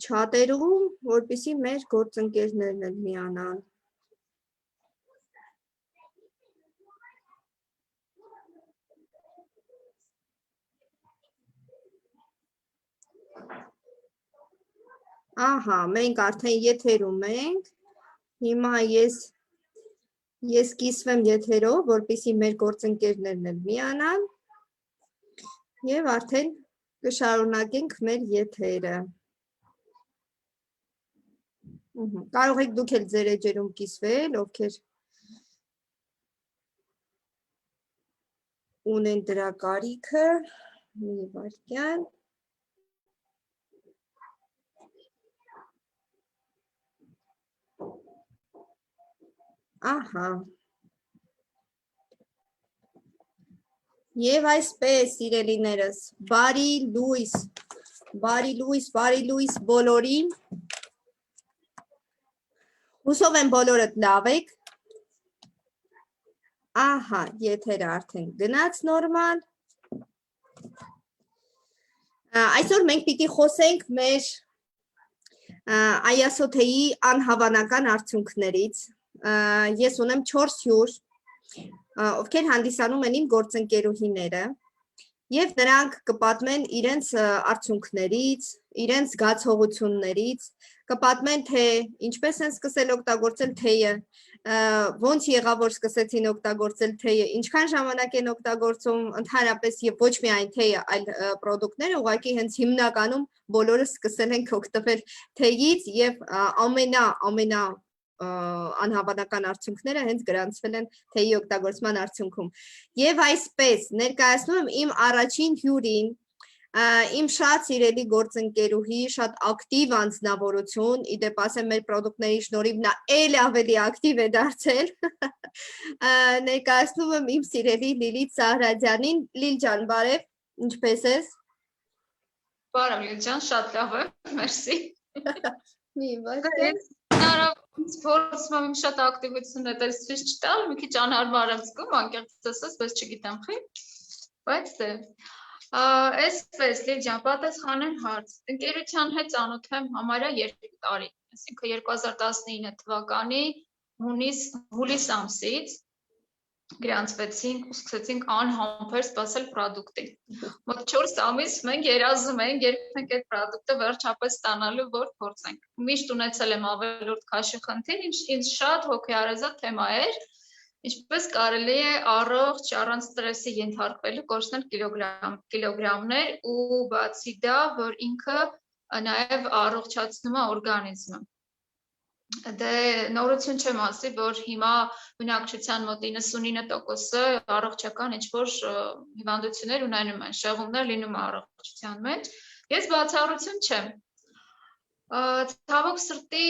չաթերում, որպեսզի մեր գործընկերներն էլ միանան։ Ահա, մենք արդեն եթերում ենք, հիմա ես կիսվեմ եթերով, որպեսզի մեր գործընկերներն էլ միանան և արդեն կշարունակենք մեր եթերը։ Կարող եք դուք էլ ձեր էջերում կիսվել, ովքեր ունեն դրա կարիքը, մի վայրկյան։ Ահա։ Եվ այսպես, սիրելիներս, բարի լույս բոլորին։ Հուսով եմ բոլորդ լավ եք։ Ահա, եթերը արդեն գնաց նորմալ։ Այսօր մենք պիտի խոսենք մեր ISOT-ի անհավանական արդյունքներից։ Ես ունեմ 4 հյուր, ովքեր հանդիսանում են իմ գործընկերուհիները, և նրանք կպատմեն իրենց արդյունքներից, իրենց զգացողություններից, կպատմեն, թե ինչպես են սկսել օգտագործել թեյը, ոնց եղավ, որ սկսեցին օգտագործել թեյը, ինչքան ժամանակ են օգտագործում ընդհանրապես և ոչ միայն թեյը, այլ պրոդուկտները, ուղղակի հենց հիմնականում բոլորը սկսել ենք օգտվել թեյից և ամենա անհավանական արդյունքները հենց գրանցվել են թեյի օգտագործման արդյունքում։ Եվ այսպես ներկայացնում եմ իմ առաջին հյուրին, իմ շատ սիրելի գործընկերուհի, շատ ակտիվ անձնավորություն, իդեպ ասեմ մեր պրոդուկտների շնորհիվ նա էլ ավելի ակտիվ է դարձել, ներկայացնում եմ իմ սիրելի Լիլիթ Սահրադյանին։ Լիլ ջան, բարև, ինչպես ես։ Բարև Լիլ ջան, շատ լավ եմ, մերսի։ Մի վայրկյան։ Փորձում եմ շատ ակտիվություն հետևից չտալ, մի քիչ անհարմար եմ զգում, անկեղծ ասած, բայց չգիտեմ խի, բայց դե։ Այսպես Լիլ ջան, պատասխանեմ հարց։ Ընկերության հետ ծանոթ եմ համարյա 2 տարի, այսինքն 2019 թվականի հուլիս ամսից գրանցվեցինք ու սկսեցինք անհամբեր սպասել պրոդուկտին։ Մոտ 4 ամիս մենք երազում ենք, երբ ենք այդ պրոդուկտը վերջապես ստանալու, որ փորձենք։ Միշտ ունեցել եմ ավելորդ քաշի խնդիր, ինձ շատ հոգեարազատ թեմա էր, ինչպես կարելի է առողջ, առանց ստրեսի ենթարկվելու կորցնել կիլոգրամներ ու բացի դա, որ ինքը նաև առողջացնում է օրգանիզմը։ Դե նորություն չեմ ասի, որ հիմա բնակչության մոտ 99%-ը առողջական ինչ-որ հիվանդություններ ունենում են, շեղումներ լինում առողջության մեջ։ Ես բացառություն չեմ։ Ցավոք սրտի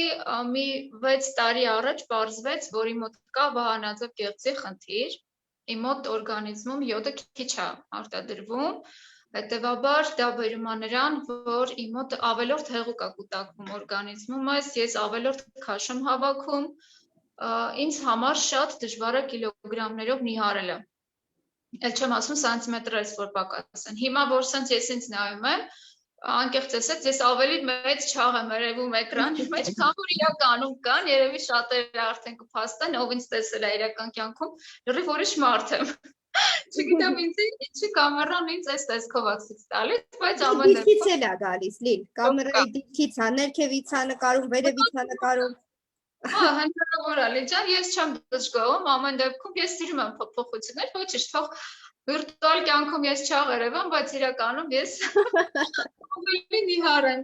մի 6 տարի առաջ պարզվեց, որ իմ մոտ կա վահանաձև գեղձի խնդիր, իմ մոտ օրգանիզմում յոդը քիչ է արտադրվում, հետևաբար դա բերում է նրան, որ իմ մոտ ավելորդ հեղուկ է կուտակվում օրգանիզմումս, ես ավելորդ քաշ եմ հավաքում, ինձ համար շատ դժվար է կիլոգրամներով նիհարելը։ Էլ չեմ ասում սանտիմետր էս որ պակաս են։ Հիմա որ սենց ես ինձ նայում եմ, անկեղծ ասած, ես ավելի մեծ չաղ եմ երևում էկրանի մեջ, քան որ իրականում կան, երևի շատերը արդեն կփաստեն, ով ինձ տեսել է իրական կյանքում, լրիվ ուրիշ մարդ եմ։ Չգիտեմ ինչի կամերան ինձ այս տեսքով է ցույց տալիս, բայց ամեն դեպքում դիքից էլ է գալիս, Լիլ, կամերայի դիքից է, ներքևից է նկարում, վերևից է նկարում։ Հա, հնարավոր է, Լիլ ջան, ես չեմ դժգոհում, ամեն դեպքում ես սիրում եմ փոփոխություններ, ոչինչ, թող վիրտուալ կյանքում ես չաղ երևամ, բայց իրականում ես ավելի նիհար եմ։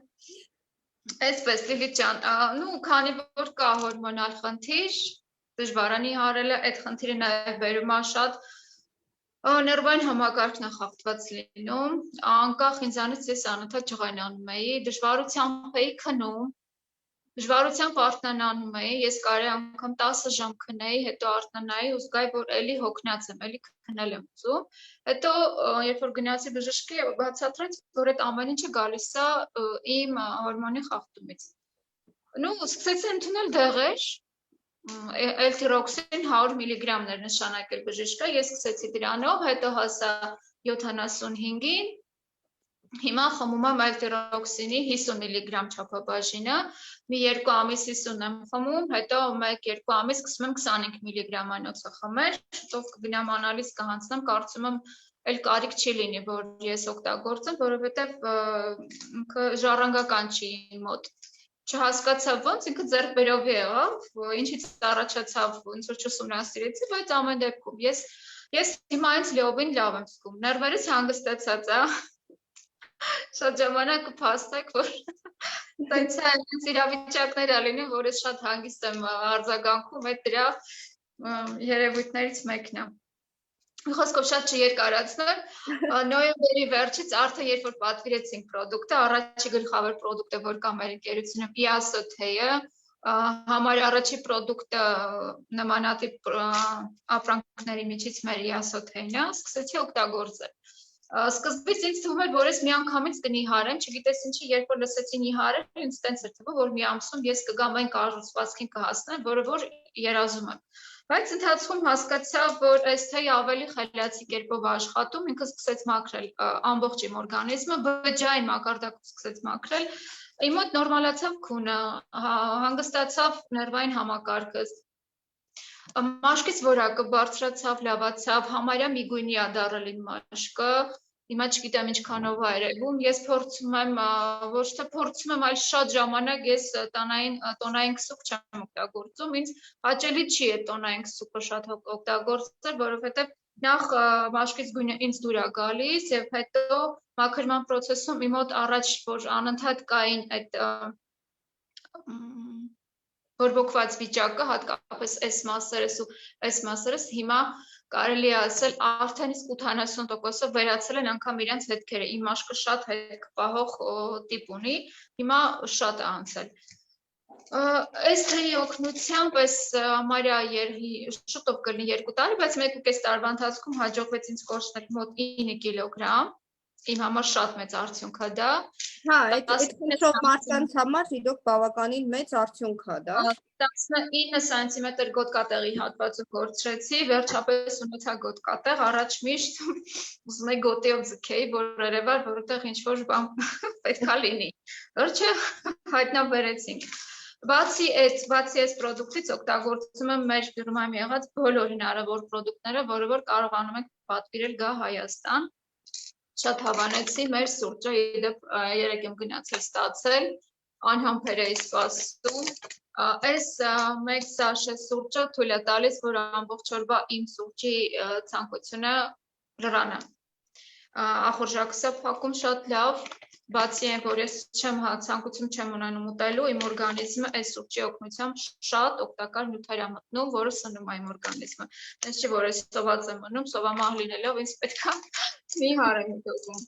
Այսպես Լիլիթ ջան, նու քանի որ կա հորմոնալ խնդիր, դժվար է նիհարելը, այդ խնդիրը նաև բերում է շատ ներվային համակարգն է խախտված լինում, անկախ ինձանից ես անընդհատ ջղայնանում էի, դժվարությամբ էի քնում, դժվարությամբ արթնանանում էի, ես կարի անգամ 10 ժամ քնեի, հետո արթնանայի ու զգայի, որ էլի հոգնած եմ, էլի քնել եմ ուզում, հետո երբ որ գնացի բժշկի, բացատրեց, որ այդ ամեն ինչը գալիս է իմ հորմոնի խախտումից։ Նու սկսեցի ընդունել դեղեր, L-տիրոքսին 100 միլիգրամներ նշանակել բժիշկը, ես սկսեցի դրանով, հետո հասա 75-ին, Հիմա խմում եմ էլտերոքսինի 50 միլիգրամ չափաբաժինը, մի 2 ամիս 50 եմ խմում, հետո 1-2 ամիս սկսում եմ 25 միլիգրամանոցը խմել, շուտով կգնամ անալիզ կհանձնեմ, կարծում եմ էլ կարիք չի լինի, որ ես օգտագործեմ, որովհետև ինքը ժառանգական չի իմ մոտ։ Չհասկացա ոնց, ինքը ձեռքբերով եղավ, ինչից առաջացավ, ոնց որ չուսումնասիրեցի, բայց ամեն դեպքում ես հիմա հենց լիովին լավ եմ զգում, ներվերս հանգստացած է, շատ ժամանակ կփաստեք, որ տենց իրավիճակներ ա լինում, որ ես շատ հանգիստ եմ արձագանքում, այդ դրա երևույթներից մեկն է։ Խոսքով շատ չերկարացնեմ, նոյեմբերի վերջից արդեն երբ որ պատվիրեցինք պրոդուկտը, առաջի գլխավոր պրոդուկտը, որ կա մեր ընկերությունում, Iazothe-ը, համար առաջի պրոդուկտը նմանատիպ ապրանքների միջից մեր Iazothe-ն է, սկսեցի օգտագործել։ Սկզբից ինձ թվում էր, որ ես միանգամից կնիհարեմ, չգիտես ինչի, երբ որ լսեցի նիհարել, ինձ տենց էր թվում, որ մի ամսում ես կգամ այն կառուցվածքին կհասնեմ, որը որ երազում եմ։ Բայց ընթացքում հասկացա, որ այս թեյը ավելի խելացի կերպով աշխատում, ինքը սկսեց մաքրել ամբողջ իմ օրգանիզմը, բջջային մակարդակով սկսեց մաքրել, իմ մոտ նորմալացավ քունը, հանգստացավ ներվային համակարգս, մաշկից որակը բարձրացավ, լավացավ, համարյա միգույնի ա դառել իմ մաշկը, հիմա չգիտեմ ինչքանով ա երևում, ես փորձում եմ, ոչ թե փորձում եմ, այլ շատ ժամանակ ես տոնային քսուկ չեմ օգտագործում, ինձ հաճելի չի է տոնային քսուկը շատ օգտագործել, որովհետև նախ մաշկից գույնը ինձ դուր ա գալիս եւ հետո մաքրման process-ում իմ մոտ առաջ որ անընդհատ կային այդ բորբոքված վիճակը, հատկապես այս մասերս ու այս մասերս հիմա կարելի է ասել արդեն իսկ 80%-ով վերացել են անգամ իրենց հետքերը, իմ մաշկը շատ հետք պահող տիպ ունի, հիմա շատ է անցել։ Այս թեյի օգնությամբ այս համարյա շուտով կլինի 2 տարի, բայց 1.5 տարվա ընթացքում հաջողվեց ինձ կորցնել մոտ 9 կիլոգրամ, իմ համար շատ մեծ արդյունք է դա։ Հա, այդ քիչով մարդկանց համար իրոք բավականին մեծ արդյունք է դա։ 19 սանտիմետր գոտկատեղի հատվածը կորցրեցի, վերջապես ունեցա գոտկատեղ, առաջ միշտ ուզում եի գոտիով ձգեի, որ երևար, որտեղ ինչ-որ բան պետք է լինի։ Վերջը հայտնաբերեցինք։ Բացի այս պրոդուկտից օգտագործում եմ մեր ֆիրմայում եղած բոլոր հնարավոր պրոդուկտները, որը որ կարողանում ենք պատվիրել գա Հայաստան։ Շատ հավանեցի մեր սուրճը, իդեպ երեկ եմ գնացել ստացել, անհամբեր էի սպասում, այս մեկ սաշե սուրճը թույլ է տալիս, որ ամբողջ օրվա իմ սուրճի ցանկությունը լրանը, ախորժակս է փակում շատ լավ, բացի այն, որ ես ցանկություն չեմ ունենում ուտելու, իմ օրգանիզմը այս սուրճի օգնությամբ շատ օգտակար նյութեր է մտնում, որը սնում է իմ օրգանիզմը, այնպես չի, որ ես սոված եմ մնում, սովամահ լինելով ինձ պետք է մի հարեմ դոկում։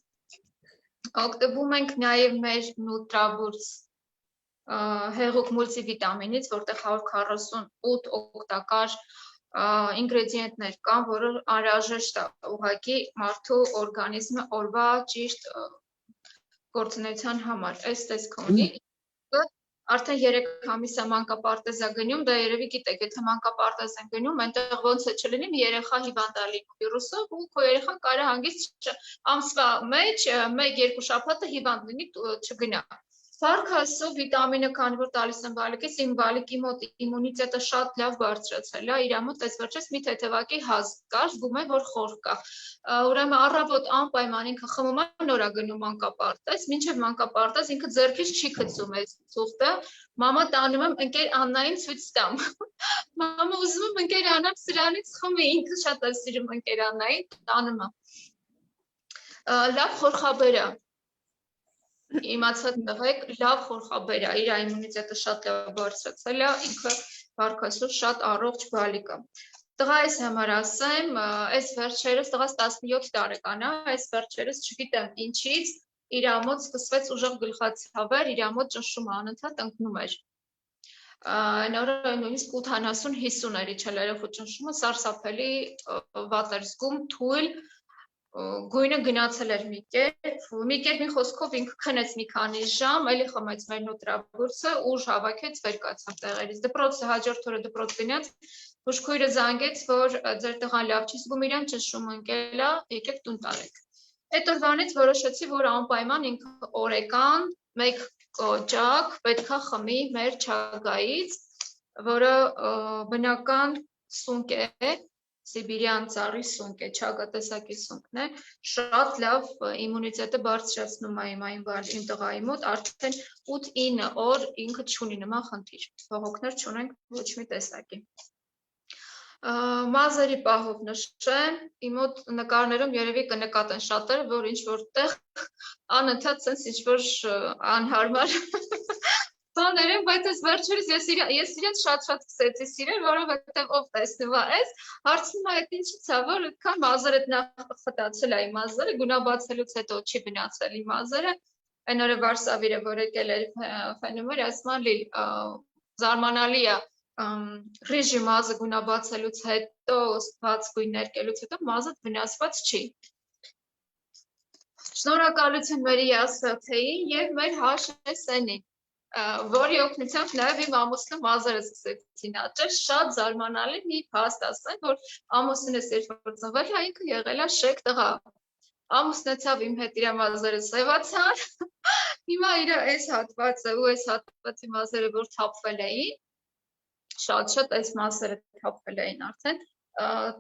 Օգտվում ենք նաև մեր Nutraburs հեղուկ մուլտիվիտամինից, որտեղ 148 օգտակար ինգրեդիենտներ կան, որը անհրաժեշտ է ուղղակի մարդու օրգանիզմը օրվա ճիշտ գործունեության համար, այս տեսքը ունի, արդեն 3 ամիս է մանկապարտեզ է գնում, դա երևի գիտեք, եթե մանկապարտեզ են գնում, այնտեղ ոնց է չլինի, մի երեխա հիվանդ է լինում վիրուսով ու քո երեխան կարա հանգիստ ամսվա մեջ 1-2 շաբաթը հիվանդ լինի, չգնա։ Փառք Աստծո, վիտամինը քանի որ տալիս են բալիկից, իմ բալիկի մոտ իմունիտետը շատ լավ բարձրացել է, իր մոտ այս վերջից մի թեթևակի հազ կար, զգում է, որ խոր կա։ Ուրեմն առավոտ անպայման ինքը խմում է, նոր է գնում մանկապարտեզ, մինչև մանկապարտեզ ինքը ձեռքից չի գցում այս ծուխտը, մամա տանում եմ ընկեր Աննային ցույց տամ։ Մամա ուզում եմ ընկեր Աննան սրանից խմի, ինքը շատ է սիրում ընկեր Աննային, տանում եմ։ Լավ խորխաբեր է։ Իմացած տղեկ լավ խորխաբեր է, իր իմունիտետը շատ լավ բարձրացել է, ինքը բարգասու շատ առողջ բալիկ է։ Տղայիս համար ասեմ, այս վերջերս տղաս 17 տարեկան է, այս վերջերս չգիտեմ ինչից իր մոտ սկսվեց ուժեղ գլխացավեր, իր մոտ ճնշումը անընդհատ ընկնում էր։ Նորը նույնիսկ 80-50 էր իջել երեխու ճնշումը, սարսափելի վատ էր զգում, թույլ գույնը գնացել էր մի կերպ մի խոսքով ինքը քնեց մի քանի ժամ, էլի խմեց մեր Nutraburs-ը, ուժ հավաքեց, վեր կացավ տեղերից։ Դպրոցը հաջորդ օրը դպրոց գնաց, բուժքույրը զանգեց, որ ձեր տղան լավ չի զգում իրան, ճնշումը ընկել է, եկեք տուն տարեք։ Այդ օրվանից որոշեցի, որ անպայման ինքը օրեկան մեկ կոճակ պետքա խմի մեր չագայից, որը բնական սունկ է, Սիբիրյան ծառի սունկ է, չագատեսակի սունկն է, շատ լավ իմունիտետը բարձրացնում է իմ տղայի մոտ, արդեն 8-9 օր ինքը չունի նման խնդիր, բողոքներ չունենք ոչ մի տեսակի։ Մազերի պահով նշեմ, իմ մոտ նկարներում երևի կնկատեն շատերը, որ ինչ-որտեղ անընդհատ sense ինչ-որ անհարմար բաներ են, բայց այս վերջերս ես իրենց շատ-շատ սկսեցի սիրել, որովհետև ով տեսնում է այս, հարցնում է այդ ինչից է, որ այդքան մազերը նախ խտացել է իմ մազերը, գունաբացելուց հետո չի բնացել իմ մազերը, այն օրը Վարշավիրը, որ եկել էր ֆենում էր, ասում է զարմանալի է, ռիժի մազը գունաբացելուց հետո, բաց գույն ներկելուց հետո մազը վնասված չի։ Շնորհակալություն մեր ԵԱՍԹ-ին եւ մեր HSN-ին, որի օգնությամբ նաեւ իմ ամուսնու մազերը սկսեցին աճել, շատ զարմանալի մի փաստ ասեմ, որ ամուսինս երբ որ ծնվել է, ինքը եղել է շեկ տղա։ Ամուսնացավ իմ հետ իր մազերը սևացան, հիմա իր այս հատվածը ու այս հատվածի մազերը որ թափվել էին, շատ այս մասերը թափվել էին արդեն,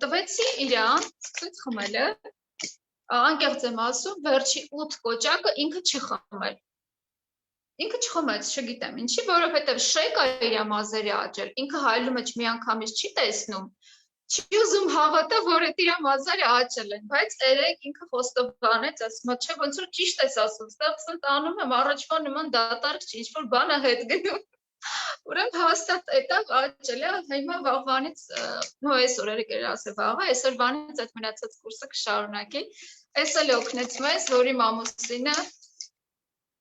տվեցի իրան, սկսեց խմելը, անկեղծ եմ ասում, վերջի 8 կոճակը ինքը չի խմել։ Ինքը չխմեց, չգիտեմ ինչի, որովհետև շեկ է իր մազերը աճել, ինքը հայելու մեջ մի անգամից չի տեսնում, չի ուզում հավատալ, որ այդ իր մազերը աճել են, բայց երեք ինքը խոստովանեց, ասում է, չէ, ոնց որ ճիշտ ես ասում, ստեղ տանում եմ առաջվա նման դատարկ չի, ինչ-որ բան է հետ գնում։ Ուրեմն հաստատ այդտեղ աճել է, հիմա վաղվանից, նո այսօր երեք ասել վաղը, այսօրվանից այդ մնացած կուրսը կշարունակի, այս էլ օգնեց մեզ, որ իմ ամուսինը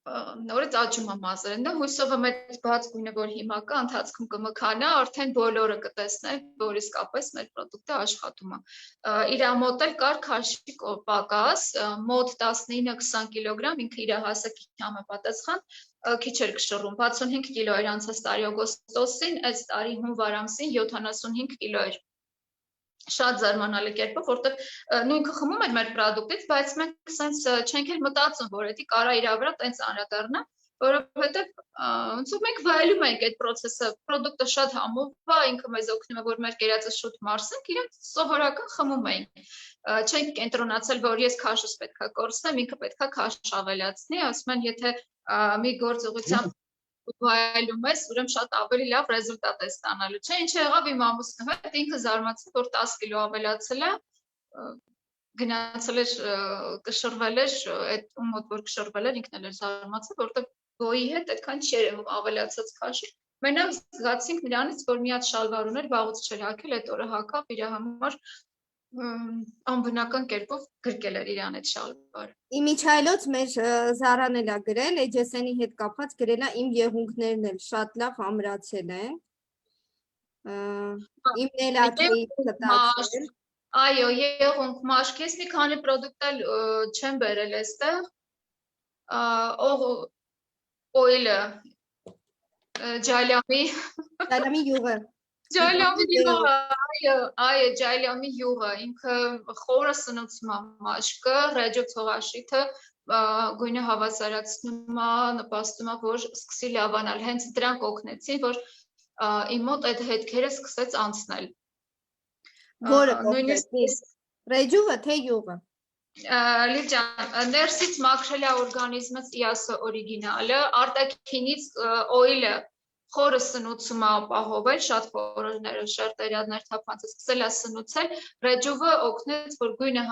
նորից աճում է մազերը, նա հույսով եմ այդ բաց գույնը, որ հիմա կա, ընթացքում կմքանա, արդեն բոլորը կտեսնեն, որ իսկապես մեր պրոդուկտը աշխատում է։ Իր մոտ էլ կար քաշի պակաս, մոտ 19-20 կիլոգրամ, ինքը իր հասակի համապատասխան քիչ էր կշռում, 65 կիլո էր անցած տարի օգոստոսին, այս տարի հունվար ամսին 75 կիլո էր։ Շատ զարմանալի կերպով, որտեղ նույնքը խմում էր մեր պրոդուկտից, բայց մենք sense չենք էլ մտածում, որ դա կարա իր վրա տենց անդրադառնա, որովհետև ոնց որ մենք վայելում ենք այդ process-ը, պրոդուկտը շատ համով է, ինքը մեզ օգնում է, որ մեր կերածը շուտ մարսենք, իրենք սովորական խմում էին։ Չենք կենտրոնացել, որ ես քաշս պետքա կորցնեմ, ինքը պետքա քաշ ավելացնի, ասում են, եթե մի գործողությամբ վայելում ես, ուրեմն շատ ավելի լավ ռեզուլտատ է ստանալու, չէ՞, ինչ եղավ իմ ամուսնու հետ, ինքը զարմացավ, որ 10 կիլո ավելացել է, գնացել էր, կշռվել էր, այդ ում մոտ որ կշռվել էր, ինքն էլ էր զարմացել, որովհետև գոյի հետ այդքան չի երևում ավելացած քաշը։ Մենակ զգացինք նրանից, որ մի հատ շալվար ուներ, վաղուց չէր հագել, այդ օրը հագավ իր համար անբնական կերպով գրկել էր իրան այդ շալվարը։ Իմիջայլոց մեր Զարան էլ է գրել, HSN-ի հետ կապված գրել է իմ եղունգներն էլ շատ լավ ամրացել են։ Իմն էլ աթեի կտացել։ Այո, եղունգ մաշկ, ես մի քանի պրոդուկտ էլ չեմ բերել այստեղ։ Օիլը, ջայլամի յուղը։ Ջայլամի յուղը, այո, ջայլամի յուղը, ինքը խորը սնուցում է մաշկը, ռեջո ցողաշիթը գույնը հավասարացնում է, նպաստում է, որ սկսի լավանալ, հենց դրանք օգնեցին, որ իմ մոտ այդ հետքերը սկսեց անցնել։ Որը կողնեցնի, ռեջուղը թե յուղը։ Լիլջան, ներսից մաքրել է օրգանիզմս իասը օրիգինալը, արտաքինից օիլը խորը սնուցում է ապահովել, շատ խորները շերտերյալներ թափանցը սկսել է սնուցել, ռեջուվը օգնեց, որ գույնը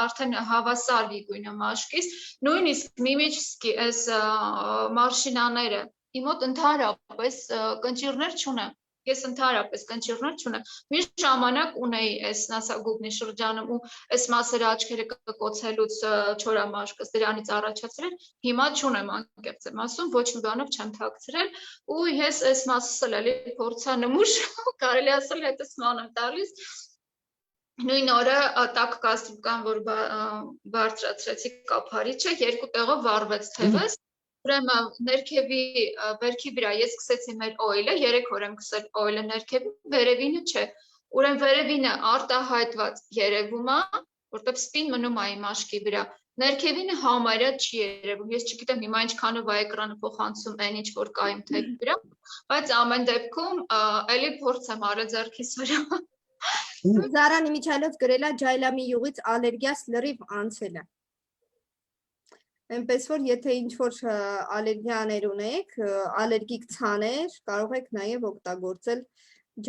արդեն հավասար լի գույնը մաշկից, նույնիսկ միմիչսկի այս մարշինաները, իմ մոտ ընդհանրապես կնճիռներ չունեմ, ես ընդհանրապես կնճիռներ չունեմ, մի ժամանակ ունեի այս նասագուբնի շրջանում ու այս մասերը աչքերը կկոցելուց չորամաշկս դրանից առաջացրել, հիմա չունեմ անկեղծ եմ ասում, ոչ մի բանով չեմ թաքցրել ու ես այս մասս էլ էլի փորձանմուշ կարելի ասել հետս ման եմ տալիս նույն օրը տաք կաստրուկան, որ բարձրացրեցի կափարիչը, երկու տեղով վառվեց թևս, ուրեմն ներքևի վերքի վրա ես սկսեցի մեր օիլը, 3 օր եմ սկսել օիլը ներքևի, վերևինը չէ, ուրեմն վերևինը արտահայտված երևում է, որտեղ սպին մնում է իմ մաշկի վրա, Ներքևինը համարյա չի երևում։ Ես չգիտեմ հիմա ինչքանով է էկրանը փոխանցում այն ինչ որ կա իմ թեփի վրա, բայց ամեն դեպքում էլի փորձ եմ արել ձեռքիս վրա։ Զարան Իմիջայլոց գրել է ջայլամի յուղից ալերգիաս լրիվ անցել է։ Այնպես որ եթե ինչ որ ալերգիաներ ունեք, ալերգիկ ցաներ, կարող եք նաև օգտագործել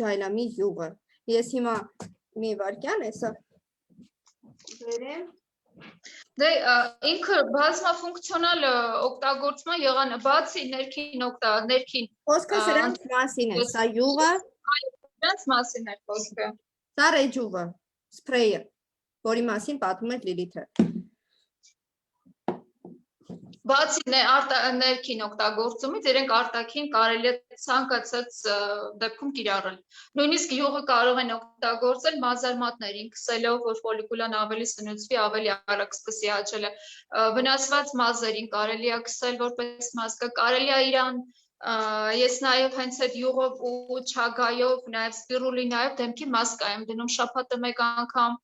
ջայլամի յուղը։ Ես հիմա մի վարքյան էսա վերեմ։ Դե ինքը բազմաֆունկցիոնալ օգտագործման եղան, բացի ներքին Խոսքը սրանց մասին է, սա յուղը, Սրանց մասին է խոսքը։ սա ռեջուվը, սփրեյը, որի մասին պատմում է Լիլիթը։ Բացի ներքին օգտագործումից, իրենք արտաքին կարելի է ցանկացած դեպքում կիրառել։ Նույնիսկ յուղը կարող են օգտագործել մազարմատներին, քսելով, որ ֆոլիկուլան ավելի սնուցվի, ավելի արագ սկսի աճելը։ Վնասված մազերին կարելի է քսել որպես մասկա, կարելի է իրան ես նաև հենց այդ յուղով ու չագայով, նաև սպիրուլինայով դեմքի մասկա եմ դնում շաբաթը մեկ անգամ։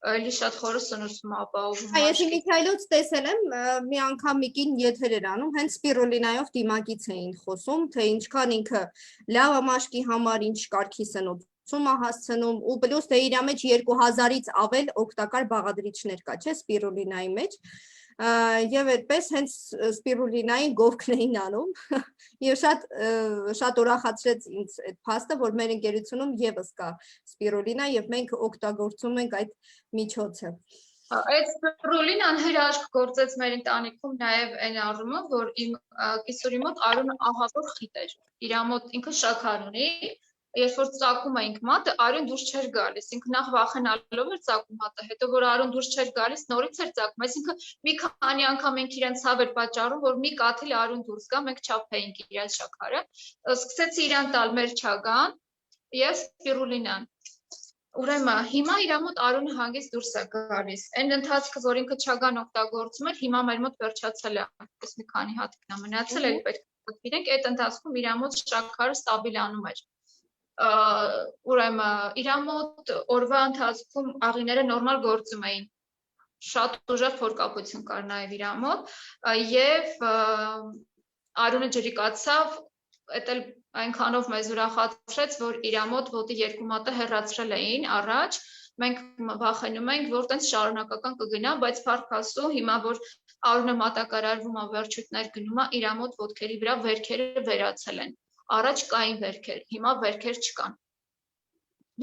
Էլի շատ խորը սնուցում ապահովում։ Ես Միքայելոց տեսել եմ, մի անգամ միկին եթեր էր անում, հենց սպիրուլինայով դիմակից էին խոսում, թե ինչքան ինքը լավ է մաշկի համար, ինչ կարգի սնուցում է հասցնում, ու պլյուս թե իր մեջ 2000-ից ավել օգտակար բաղադրիչներ կա, չէ, սպիրուլինայի մեջ։ Եվ այդպես հենց սպիրուլինային գովքն էին անում եւ շատ ուրախացրեց ինձ այդ փաստը, որ մեր ընկերությունում եւս կա սպիրուլինա եւ մենք օգտագործում ենք այդ միջոցը։ Այդ սպիրուլինան հրաշք գործեց մեր ընտանիքում նաև այն առումով, որ իմ կիսուրի մոտ Արոնը ահավոր խիտ էր։ Իր մոտ ինքը շաքար ունի, երբ որ ծակում էինք մատը, Արոն դուրս չէր գալիս, ինքը նախ վախենալով էր ծակում մատը, հետո որ Արոն դուրս չէր գալիս, նորից էր ծակում, այսինքն մի քանի անգամ ենք իրեն ցավ էր պատճառում, որ մի կաթիլ Արոն դուրս գա, մենք չափեինք իր շաքարը, սկսեցի իրան տալ մեր չագան եւ սպիրուլինան։ Ուրեմն հիմա իր մոտ Արոնը հանգիստ դուրս է գալիս։ Այն ընթացքը, որ ինքը չագան օգտագործում էր, հիմա մեր մոտ վերջացել է, այսպես մի քանի հատ նա մնացել էր, պետք է գիտենք, այդ ընթացքում իր մոտ շաքարը ստաբիլանում էր։ Ուրեմն իր մոտ օրվա ընթացքում աղիները նորմալ գործում էին։ Շատ ուժեղ փորկապություն կար նաև իր մոտ եւ Արոնը ջրիկացավ, այդ էլ այնքանով մեզ ուրախացրեց, որ իր մոտ ոտի երկու մատը հեռացրել էին առաջ, մենք վախենում ենք, որ տենց շարունակական կգնա, բայց փառք Աստծո, հիմա որ Արոնը մատակարարվում է, վերջույթներ գնում է, իր մոտ ոտքերի վրա վերքերը վերացել են։ Առաջ կային վերքեր, հիմա վերքեր չկան։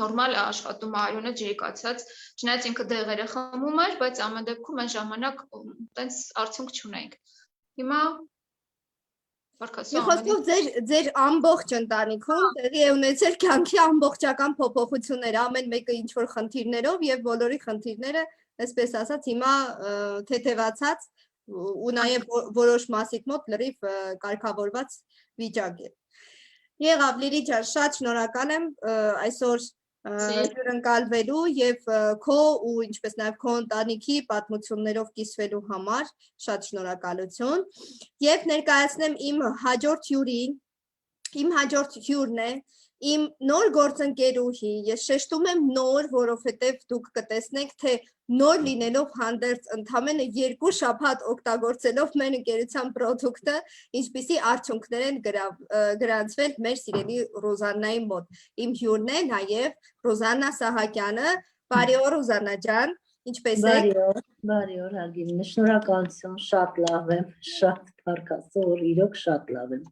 Նորմալ է աշխատում Արոնը ջրիկացած, չնայած ինքը դեղերը խմում էր, բայց ամեն դեպքում այն ժամանակ տենց արդյունք չունենք։ Հիմա Մի խոսքով ձեր ամբողջ ընտանիքում տեղի է ունեցել կյանքի ամբողջական փոփոխություններ, ամեն մեկը ինչ որ խնդիրներով եւ բոլորի խնդիրները, այսպես ասած, հիմա թեթևացած ու նաեւ որոշ մասիկ մոտ լրիվ կարգավորված վիճակ է։ Եղավ Լիլի ջան, շատ շնորհակալ եմ այսօր հյուրընկալվելու եւ քո ու ինչպես նաեւ քո ընտանիքի պատմություններով կիսվելու համար, շատ շնորհակալություն եւ ներկայացնեմ իմ հաջորդ հյուրին, իմ հաջորդ հյուրն է իմ նոր գործընկերուհի, ես շեշտում եմ նոր, որովհետև դուք կտեսնեք, թե նոր լինելով հանդերձ ընդամենը 2 շաբաթ օգտագործելով մեր ընկերության պրոդուկտը, ինչպիսի արդյունքներ են գրանցվել մեր սիրելի Ռոզաննայի մոտ։ Իմ հյուրն է նաև Ռոզաննա Սահակյանը, բարի օր Ռոզաննա ջան, ինչպես եք։ Բարի օր, Հարգինի, շնորհակալություն, շատ լավ եմ, շատ փառք Աստծո, որ իրոք շատ լավ եմ։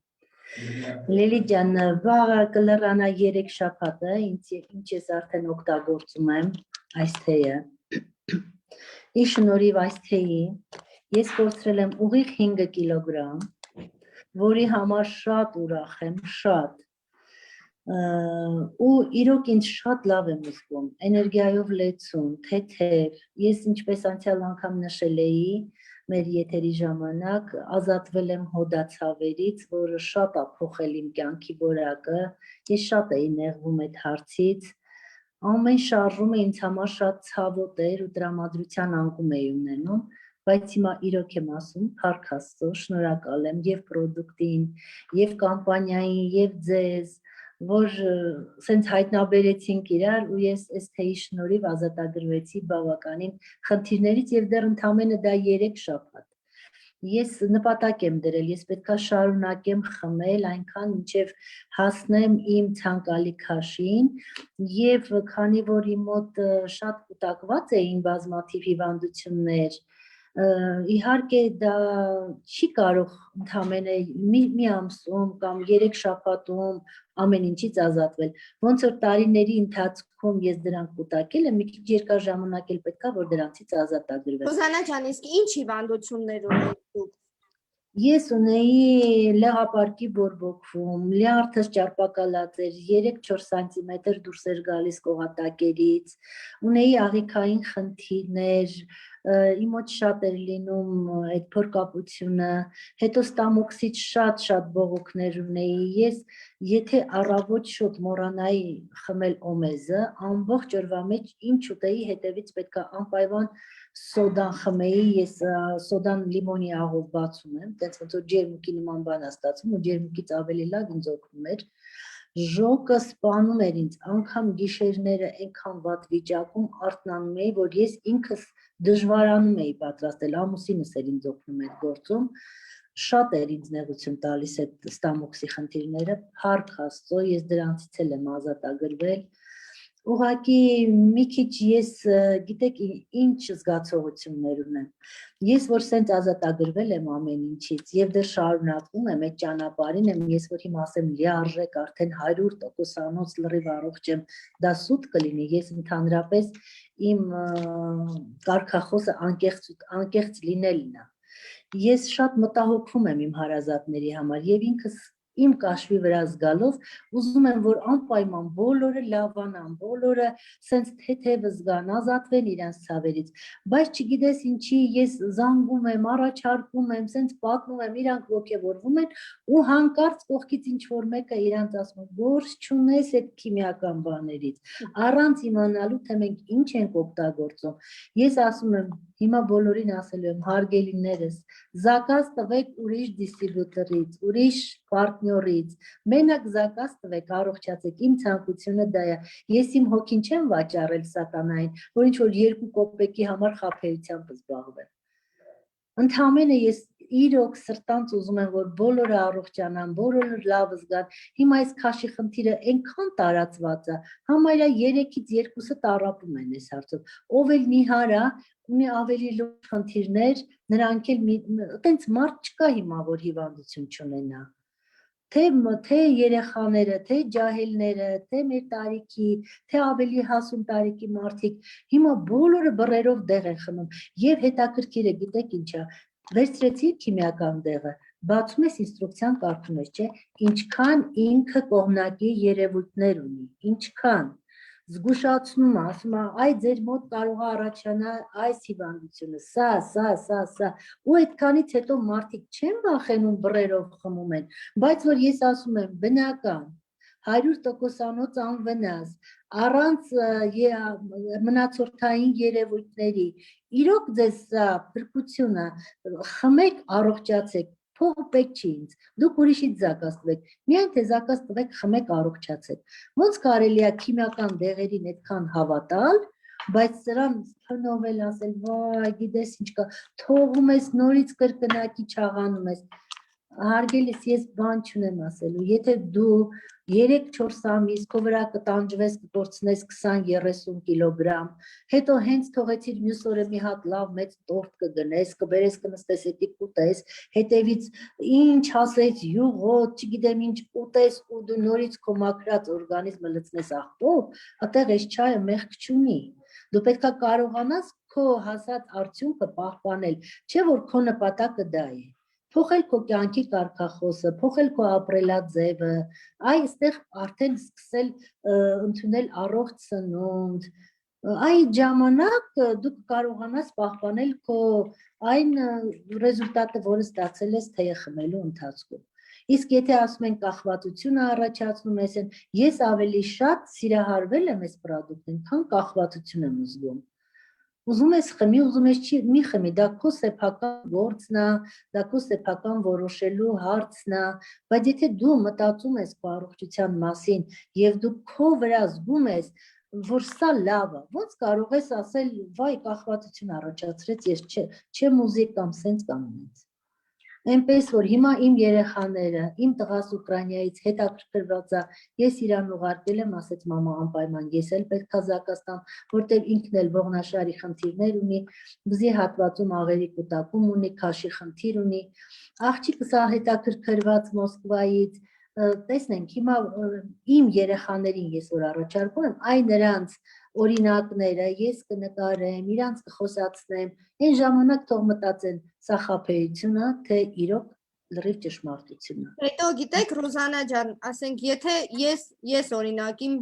Լիլի ջան, վաղը կլրանա 3 շաբաթը, ինչ ես արդեն օգտագործում եմ այս թեյը։ Ի շնորհիվ այս թեյի ես կորցրել եմ ուղիղ 5 կիլոգրամ, որի համար շատ ուրախ եմ, շատ։ Ու իրոք ինձ շատ լավ եմ զգում, էներգիայով լեցուն, թեթև, ես ինչպես անցյալ անգամ նշել էի, մեր եթերի ժամանակ ազատվել եմ հոդացավերից, որը շատ է փոխել իմ կյանքի որակը, ես շատ էի նեղվում այդ հարցից, ամեն շարժումը ինձ համար շատ ցավոտ էր ու տրամադրության անկում էի ունենում, բայց հիմա իրոք եմ ասում, փառք Աստծո, շնորհակալ եմ եւ պրոդուկտին, եւ կամպանիային, եւ ձեզ, որ սենց հայտնաբերեցինք իրար ու ես այս թեյի շնորհիվ ազատագրվեցի բավականին խնդիրներից եւ դեռ ընդամենը դա 3 շաբաթ ես նպատակ եմ դրել, ես պետքա շարունակեմ խմել այնքան մինչև հասնեմ իմ ցանկալի քաշին եւ քանի որ իմ մոտ շատ կուտակված էին բազմաթիվ հիվանդություններ իհարկե դա չի կարող ընդամենը մի ամսում կամ 3 շաբաթում ամեն ինչից ազատվել ոնց որ տարիների ընթացքում ես դրանք կուտակել եմ մի քիչ երկար ժամանակ էլ պետքա որ դրանցից ազատագրվեմ Սուզանա ջան, իսկ ինչ հիվանդություններ ունեք դուք? Ես ունեի լեղապարկի բորբոքվում, լյարդս ճարպակալած էր, 3-4 սանտիմետր դուրս էր գալիս կողատակերից, ունեի աղիքային խնդիրներ, իմ մոտ շատ էր լինում այդ փորկապությունը, հետո ստամոքսից շատ բողոքներ ունեի, ես եթե առավոտ շուտ մոռանայի խմել օմեզը, ամբողջ օրվա մեջ ինչ ուտեի հետևից պետքա անպայման սոդան խմեի, ես սոդան լիմոնի աղով բացում եմ, տենց ոնց որ ջերմուկի նման բան է ստացվում ու ջերմուկից ավելի լավ ինձ օգնում էր ժոկը սպանում էր ինձ, անգամ գիշերները այնքան վատ վիճակում արթնանում էի, որ ես ինքս դժվարանում էի պատրաստել, ամուսինս էր ինձ օգնում այդ գործում, շատ էր ինձ նեղություն տալիս այդ ստամոքսի խնդիրները, փառք Աստծո, ես դրանցից էլ եմ ազատագրվել Ուղղակի մի քիչ ես գիտեք ինչ զգացողություններ ունեմ ես որ սենց ազատագրվել եմ ամեն ինչից եւ դեռ շարունակում եմ այդ ճանապարհին եմ ես որ հիմա ասեմ լիարժեք արդեն 100%-անոց լրիվ առողջ եմ դա սուտ կլինի ես ընդհանրապես իմ կարգախոսը անկեղծ լինելն է ես շատ մտահոգվում եմ իմ հարազատների համար եւ ինքս իմ կաշվի վրա զգալով ուզում եմ որ անպայման բոլորը լավանան, բոլորը սենց թեթև զգան, ազատվեն իրենց ցավերից, բայց չգիտես ինչի ես զանգում եմ, առաջարկում եմ, սենց պատմում եմ, իրանք ոգևորվում են ու հանկարծ կողքից ինչ որ մեկը իրանց ասում գործ չունես այդ քիմիական բաներից, առանց իմանալու թե մենք ինչ ենք օգտագործում, ես ասում եմ Հիմա բոլորին ասելու եմ հարգելիներս, զակազ տվեք ուրիշ դիստրիբյուտորից, ուրիշ պարտներից, մենակ զակազ տվեք, առողջացեք, իմ ցանկությունը դա է, ես իմ հոգին չեմ վաճառել սատանային, որ ինչ որ 2 կոպեկի համար խաբեությամբ զբաղվեմ։ Ընդհանրապես ես իրոք սրտանց ուզում եմ, որ բոլորը առողջանան, բոլորը լավ զգան, հիմա այս քաշի խնդիրը այնքան տարածված է, համարյա 3-ից 2-ը տառապում են այս հարցով, ով էլ նիհարա ունի ավելի լուրջ խնդիրներ, նրանք էլ տենց մարդ չկա հիմա, որ հիվանդություն չունենա, թե երեխաները, թե ջահելները, թե մեր տարիքի, թե ավելի հասուն տարիքի մարդիկ, հիմա բոլորը բռերով դեղ են խմում, եւ հետաքրքիրը գիտեք ինչա, վերցրեցի քիմիական դեղը, բացում ես ինստրուկցիան կարդում ես, չէ, ինչքան ինքը կողմնակի երևույթներ ունի, ինչքան զգուշացնում է, ասում է, այ ձեր մոտ կարող է առաջանալ այս հիվանդությունը, սա, ու այդքանից հետո մարդիկ չեն վախենում բռերով խմում են, բայց որ ես ասում եմ, բնական, 100%-անոց անվնաս, առանց մնացորդային երևույթների, իրոք ձեզ սա փրկությունը, խմեք, առողջացեք, փողը պետք չի ինձ, դուք ուրիշից զակաս տվեք, միայն թե զակաս տվեք, խմեք, առողջացեք, ոնց կարելի է քիմիական դեղերին այդքան հավատալ, բայց սրան փնովել ասել, վայ, գիտես ինչ կա, թողում ես նորից կրկնակի չաղանում ես, հարգելիս ես բան չունեմ ասելու, եթե դու 3-4 ամիս քո վրա կտանջվես, կկորցնես 20-30 կիլոգրամ, հետո հենց թողեցիր մյուս օրը մի հատ լավ մեծ տորտ կգնես, կբերես կնստես հետի կուտես, հետևից ինչ ասես յուղոտ, չգիտեմ ինչ ուտես ու դու նորից քո մաքրած օրգանիզմը լցնես աղբով, այդտեղ այս չայը մեղք չունի, դու պետքա կարողանաս քո հասած արդյունքը պահպանել, չէ որ քո նպատակը դա է Փոխել քո կյանքի կարգախոսը, փոխել քո ապրելաձևը, այստեղ արդեն սկսել ընդունել առողջ սնունդ, այդ ժամանակ դու կարողանաս պահպանել քո այն ռեզուլտատը, որը ստացել ես թեյը խմելու ընթացքում։ Իսկ եթե ասում են կախվածությունը առաջացնում ես, ես ավելի շատ սիրահարվել եմ այս պրոդուկտին, քան կախվածություն եմ զգում։ Ուզում ես խմի, ուզում ես մի խմի, դա քո սեփական գործն է, դա քո սեփական որոշելու հարցն է, բայց եթե դու մտածում ես քո առողջության մասին եւ դու քո վրա զգում ես, որ սա լավ է, ոնց կարող ես ասել, վայ, կախվածություն առաջացրեց, ես չեմ ուզի կամ սենց կամ նենց։ Այնպես որ հիմա իմ երեխաները, իմ տղաս Ուկրաինայից հետաքրքրված է, ես իրան ուղարկել եմ, ասեց մամա անպայման, ես էլ պետք է զակաս տամ, որտեղ ինքն էլ ողնաշարի խնդիրներ ունի, բզի հատվածում աղերի կուտակում ունի, քաշի խնդիր ունի, աղջիկս է հետաքրքրված Մոսկվայից, տեսնենք հիմա իմ երեխաներին ես որ առաջարկում եմ, այ նրանց օրինակները ես կնկարեմ, իրանց կխոսացնեմ, այն ժամանակ թող մտածեն սա խաբեություն է, թե իրոք լրիվ ճշմարտություն է։ Հետո գիտեք Ռուզանա ջան, ասենք եթե ես օրինակ իմ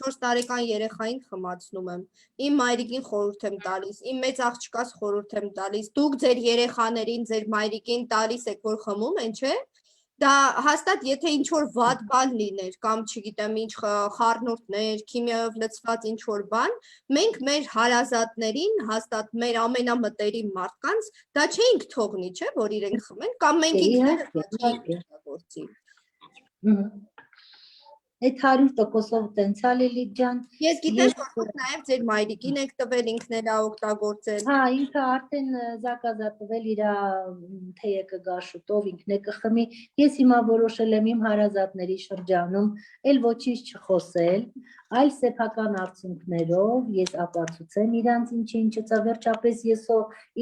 4 տարեկան երեխային խմացնում եմ, իմ մայրիկին խորհուրդ եմ տալիս, իմ մեծ աղջկաս խորհուրդ եմ տալիս, դուք ձեր երեխաներին, ձեր մայրիկին տալիս եք որ խմում են, չէ՞։ Դա հաստատ եթե ինչ որ վատ բան լիներ կամ չգիտեմ ինչ խառնուրդներ, քիմիայով լցված ինչ որ բան, մենք մեր հարազատներին, հաստատ մեր ամենամտերիմ մարդկանց դա չէինք թողնի, չէ՞, որ իրենք խմեն կամ մենք ինքներս չէինք օգտագործի։ Այդ 100%-ով տենց է Լիլիթ ջան։ Ես գիտեմ, որ նաև ձեր մայրիկին եք տվել, ինքն էլ է օգտագործել։ Հա, ինքը արդեն զակազա տվել իր թեյը կգա շուտով, ինքն է կխմի։ Ես հիմա որոշել եմ իմ հարազատների շրջանում էլ ոչինչ չխոսել, այլ սեփական արդյունքներով ես ապացուցեմ իրանց ինչը ծա վերջապես ես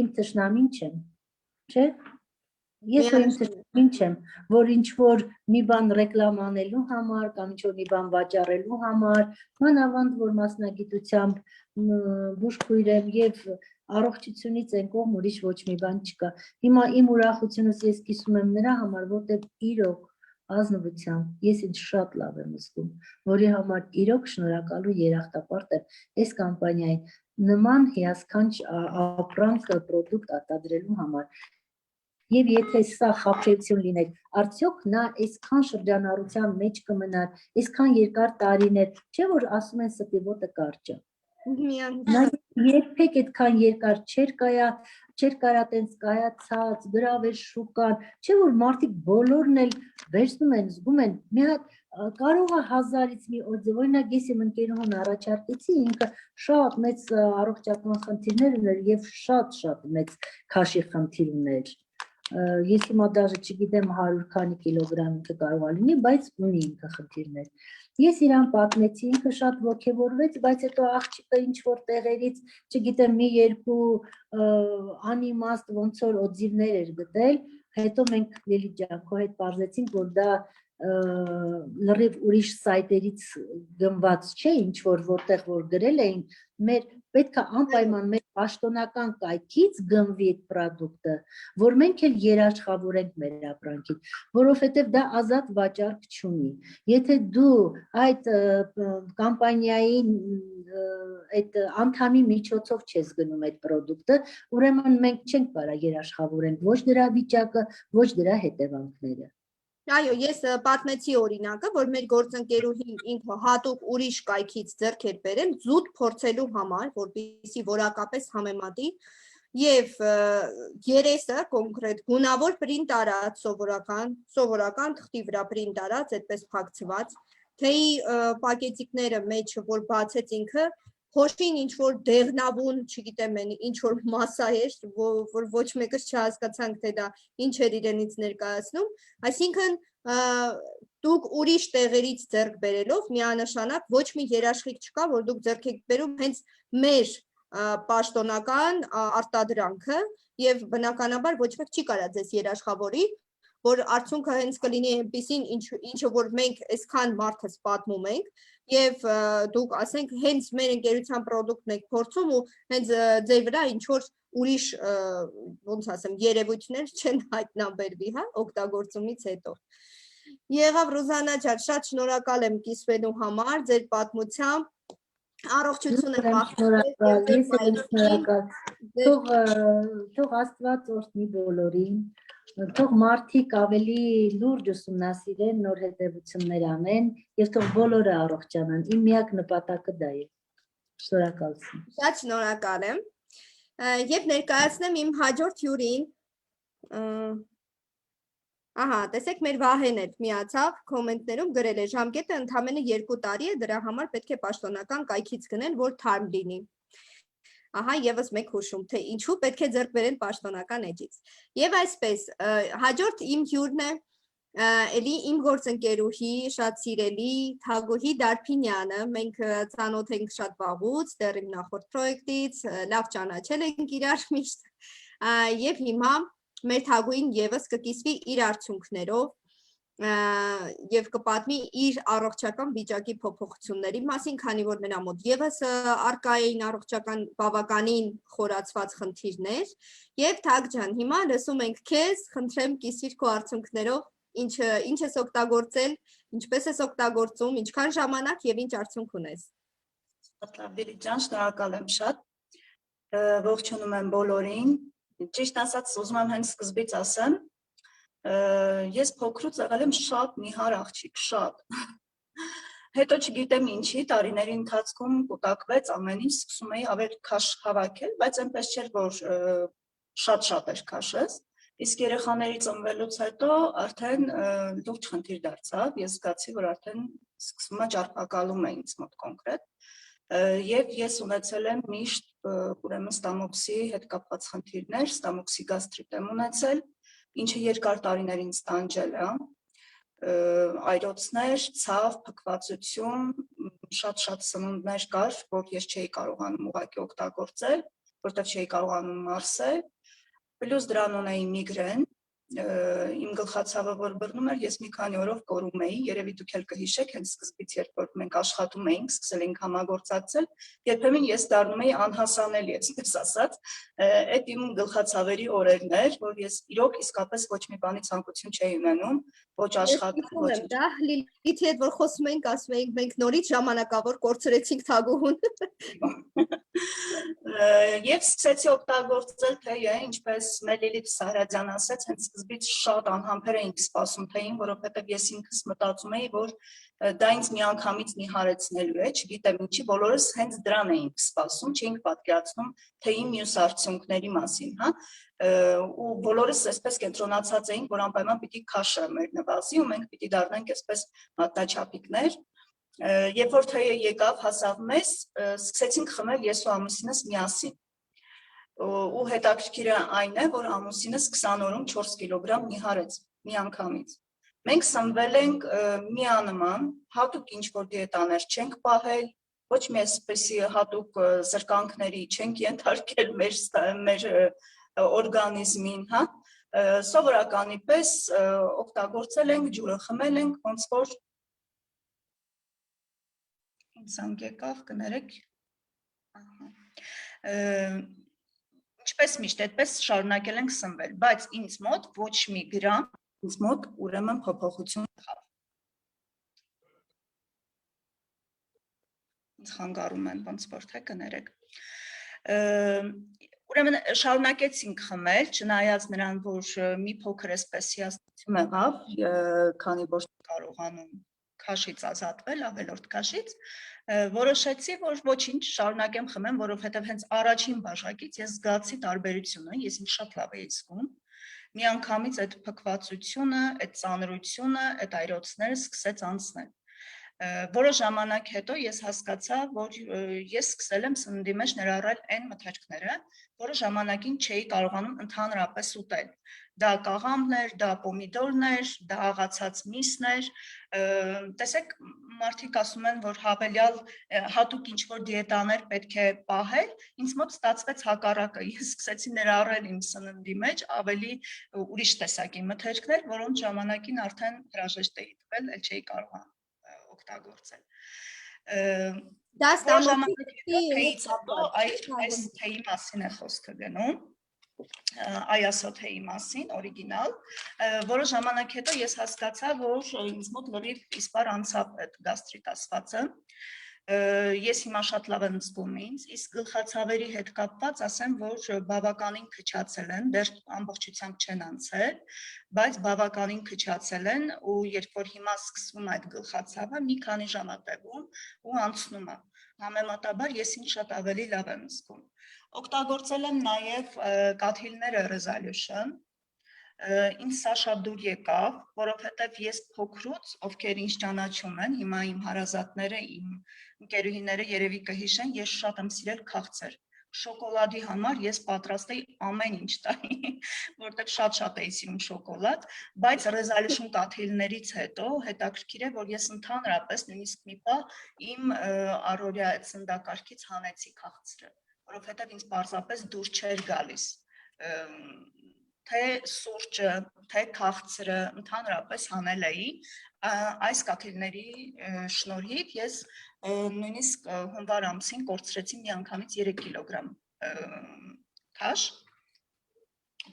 իմ թշնամին չեմ, չէ՞։ Ես իմ թշնամին չեմ, որ ինչ որ մի բան ռեկլամ անելու համար կամ ինչ որ մի բան վաճառելու համար, մանավանդ որ մասնագիտությամբ բուժքույր եմ եւ առողջությունից այն կողմ ուրիշ ոչ մի բան չկա։ Հիմա իմ ուրախությունս ես կիսում եմ նրա համար, որտեղ իրոք ազնվությամբ ես ինձ շատ լավ եմ զգում, որի համար իրոք շնորհակալու երախտապարտ եմ այս կամպանիային նման հիասքանչ ապրանք պրոդուկտ արտադրելու համար։ Եվ եթե սա խաբեություն լիներ, արդյոք նա այսքան շրջանառության մեջ կմնար, այսքան երկար տարիներ, չէ որ ասում են ստի ոտը կարճ է։ Նա երբեք այդքան երկար չէր կարա տենց կայացած, գրավել շուկան, չէ որ մարդիկ բոլորն էլ վերցնում են, զգում են, մի հատ կարող է 1000-ից մի օձ, օրինակ ես իմ ընկերուհուն առաջարկեցի, ինքը շատ մեծ առողջական խնդիրներ ուներ եւ շատ մեծ քաշի խնդիր ուներ։ Ես հիմա դաժե չգիտեմ 100 քանի կիլոգրամ ինքը կարող է լինի, բայց ունի ինքը խնդիրներ։ Ես իրան պատմեցի, ինքը շատ ոգևորվեց, բայց հետո աղջիկը ինչ որ տեղերից, չգիտեմ, մի երկու անիմաստ ոնց որ օձիվներ էր գտել, հետո մենք Լիլիթ ջան քո հետ պարզեցինք, որ դա լրիվ ուրիշ սայտերից գնված չէ, ինչ որ որտեղ որ գրել էին, մեր պետք է անպայման մեր պաշտոնական կայքից գնվի այդ պրոդուկտը, որ մենք էլ երաշխավորենք մեր ապրանքին, որովհետև դա ազատ վաճառք չունի։ Եթե դու այդ կամպանիայի այդ անդամի միջոցով չես գնում այդ պրոդուկտը, ուրեմն մենք չենք կարող երաշխավորենք ոչ դրա վիճակը, ոչ դրա հետևանքները։ Այո, ես պատմեցի օրինակը, որ մեր գործընկերուհին ինքը հատուկ ուրիշ կայքից ձեռք էր բերել զուտ փորձելու համար, որպեսզի որակապես համեմատի, եւ երեսը կոնկրետ գունավոր պրինտ արած, սովորական թղթի վրա պրինտ արած, այդպես փակցված, թեյի պակետիկները մեջը, որ բացեց ինքը, հոշին ինչ որ դեղնավուն, չգիտեմ, ինչ որ մասա էր, որ ոչ մեկս չհասկացանք, թե դա ինչ էր իրենից ներկայացնում, այսինքն դուք ուրիշ տեղերից ձեռք բերելով միանշանակ ոչ մի երաշխիք չկա, որ դուք ձեռք եք բերում հենց մեր պաշտոնական արտադրանքը եւ բնականաբար ոչ մեկ չի կարա ձեզ երաշխավորի, որ արդյունքը հենց կլինի այնպեսին, ինչը որ մենք այսքան մարդս պատմում ենք, եւ դուք ասենք հենց մեր ընկերության պրոդուկտն եք փորձում ու հենց ձեր վրա ինչ որ ուրիշ ոնց ասեմ երևույթներ չեն հայտնաբերվի, հա, օգտագործումից հետո։ Եղավ Ռուզանա ջան, շատ շնորհակալ եմ կիսվելու համար, ձեր պատմությամբ, առողջություն եմ Թող Աստված օրհնի բոլորին, թող մարդիկ ավելի լուրջ ուսումնասիրեն, նոր հետևություններ անեն եւ թող բոլորը առողջանան։ Իմ միակ նպատակը դա է։ Շնորհակալություն։ Շատ շնորհակալ եմ։ Եվ ներկայացնեմ իմ հաջորդ հյուրին։ Ահա, տեսեք, մեր Վահեն էլ միացավ, կոմենտներում գրել է ժամկետը ընդամենը 2 տարի է, դրա համար պետք է պաշտոնական կայքից գնել, որ թարմ լինի։ Ահա, եւս մեկ հուշում, թե ինչու պետք է ձեռք բերել պաշտոնական էջից։ Եվ այսպես, հաջորդ իմ հյուրն է էլի իմ գործընկերուհի, շատ սիրելի Թագուհի Դարփինյանը, մենք ծանոթ ենք շատ վաղուց, դեռ իմ նախորդ պրոյեկտից, լավ ճանաչել ենք իրար միշտ, եւ հիմա մեր Թագուհին եւս կկիսվի իր արդյունքներով եւ կպատմի իր առողջական վիճակի փոփոխությունների մասին, քանի որ նրա մոտ եւս արկա էին առողջական բավականին խորացված խնդիրներ, եւ Թագ ջան, հիմա լսում ենք քեզ, խնդրեմ կիսվիր քո արդյունքներով, ինչ ես օգտագործել, ինչպես ես օգտագործում, ինչքան ժամանակ եւ ինչ արդյունք ունես։ Լավ, ջան, շնորհակալ եմ շատ։ Ողջունում եմ բոլորին։ Ճիշտ ասած, ուզում եմ հենց սկզբից ասեմ, ես փոքրուց եղել եմ շատ նիհար աղջիկ, շատ։ Հետո չգիտեմ ինչի, տարիների ընթացքում կուտակվեց, ամեն ինչ սկսում էի ավելի քաշ հավաքել, բայց այնպես չէր, որ շատ էր քաշես։ Իսկ երեխաների ծնվելուց հետո արդեն լուրջ խնդիր դարձավ, ես զգացի, որ արդեն սկսում է ճարպակալում է ինձ մոտ կոնկրետ, եւ ես ունեցել եմ միշտ ուրեմն ստամոքսի հետ կապված խնդիրներ, ստամոքսի գաստրիտ եմ ունեցել, ինչը երկար տարիներ ինձ տանջել է, այրոցներ, ցավ, փքվածություն, շատ սնունդներ կար, որ ես չէի կարողանում ուղղակի օգտագործել, որտեղ չէի կարողանում մարսել, պլյուս դրան ունեի միգրեն, իմ գլխացավը որ բռնում էր, ես մի քանի օրով կորում էի, երևի դուք էլ կհիշեք, հենց սկզբից երբ որ մենք աշխատում էինք, սկսել էինք համագործակցել, երբեմն ես դառնում էի անհասանելի, այսպես ասած, այդ իմ գլխացավերի օրերն էր, որ ես իրոք իսկապես ոչ մի բանի ցանկություն չէի ունենում, ոչ աշխատում, ոչ դա Լիլիթի հետ որ խոսում էինք, ասում էինք մենք նորից ժամանակավոր կորցրեցինք Թագուհուն։ Եվ սկսեցի օգտագործել թեյը, ինչպես մեր Լիլիթ Սարադյան ասաց, հենց սկզբից շատ անհամբեր էինք սպասում թեյին, որովհետև ես ինքս մտածում էի, որ դա ինձ միանգամից նիհարեցնելու է, չգիտեմ ինչի, բոլորս հենց դրան էինք սպասում, չէինք պատկերացնում թեյի մյուս արդյունքների մասին, հա, ու բոլորս այսպես կենտրոնացած էինք, որ անպայման պիտի քաշը մեր նվազի ու մենք պիտի դառնանք այսպես մատնաչափիկներ, երբ որ թեյը եկավ, հասավ մեզ, սկսեցինք խմել ես ու ամուսինս միասին, ու հետաքրքիրը այն է, որ ամուսինս 20 օրում 4 կիլոգրամ նիհարեց միանգամից։ Մենք սնվել ենք միանման, հատուկ ինչ-որ դիետաներ չենք պահել, ոչ մի այսպեսի հատուկ զրկանքների չենք ենթարկել մեր օրգանիզմին, հա, սովորականի պես օգտագործել ենք, ջուրը խմել ենք, ոնց որ ինձ զանգ եկավ, կներեք, ինչպես միշտ, այդպես շարունակել ենք սնվել, բայց ինձ մոտ ոչ մի գրամ, ինձ մոտ ուրեմն փոփոխություն եղավ։ Ինձ խանգարում են, ոնց որ թե կներեք։ Ուրեմն շարունակեցինք խմել, չնայած նրան, որ մի փոքր էսպես հիասթափություն եղավ, քանի որ կարողանում քաշից ազատվել, ավելորդ քաշից, որոշեցի, որ ոչինչ, շարունակեմ խմեմ, որովհետև հենց առաջին բաժակից ես զգացի տարբերությունը, ես ինձ շատ լավ էի զգում, միանգամից այդ փքվածությունը, այդ ծանրությունը, այդ այրոցները սկսեց անցնել։ Որոշ ժամանակ հետո ես հասկացա, որ ես սկսել եմ սննդի մեջ ներառել այն մթերքները, որը ժամանակին չէի կարողանում ընդհանրապես ուտել։ Դա կաղամբներ, դա պոմիդորներ, դա աղացած միսներ, տեսեք, մարդիկ ասում են, որ հավելյալ հատուկ ինչ-որ դիետաներ պետք է պահել, ինձ մոտ ստացվեց հակառակը, ես սկսեցի ներառել իմ սննդի մեջ ավելի ուրիշ տեսակի մթերքներ, որոնց ժամանակին արդեն հրաժեշտ էի տվել, էլ չէի կարողանում օգտագործել։ Դա այս թեյի մասին է խոսքը գնում, այասո թեյի մասին, օրիգինալ, որոշ ժամանակ հետո ես հասկացա, որ ինձ մոտ լրիվ իսպար անցավ այդ գաստրիտ ասվածը, ես հիմա շատ լավ եմ զգում ինձ, իսկ գլխացավերի հետ կապված ասեմ, որ բավականին քչացել են, դեռ ամբողջությամբ չեն անցել, բայց բավականին քչացել են ու երբ որ հիմա սկսվում է այդ գլխացավը, մի քանի ժամ է տևում ու անցնում է, համեմատաբար ես ինձ շատ ավելի լավ եմ զգում, Օգտագործել եմ նաև կաթիլները resolution, ինձ սա շատ դուր եկավ, որովհետև ես փոքրուց, ովքեր ինձ ճանաչում են, հիմա իմ հարազատները, իմ ընկերուհիները երևի կհիշեն, ես շատ եմ սիրել քաղցր։ Շոկոլադի համար ես պատրաստ էի ամեն ինչ տալի, որտեղ շատ էի սիրում շոկոլադ, բայց resolution կաթիլներից հետո հետաքրքիր է, որ ես ընդհանրապես նույնիսկ մի պահ իմ առօրյա ծննդակարգից հանեցի քաղցրը, որովհետև ինձ պարզապես դուր չէր գալիս թե սուրճը, թե քաղցրը ընդհանրապես հանել էի, այս կաթիլների շնորհիվ ես նույնիսկ հունվար ամսին կորցրեցի միանգամից 3 կիլոգրամ քաշ,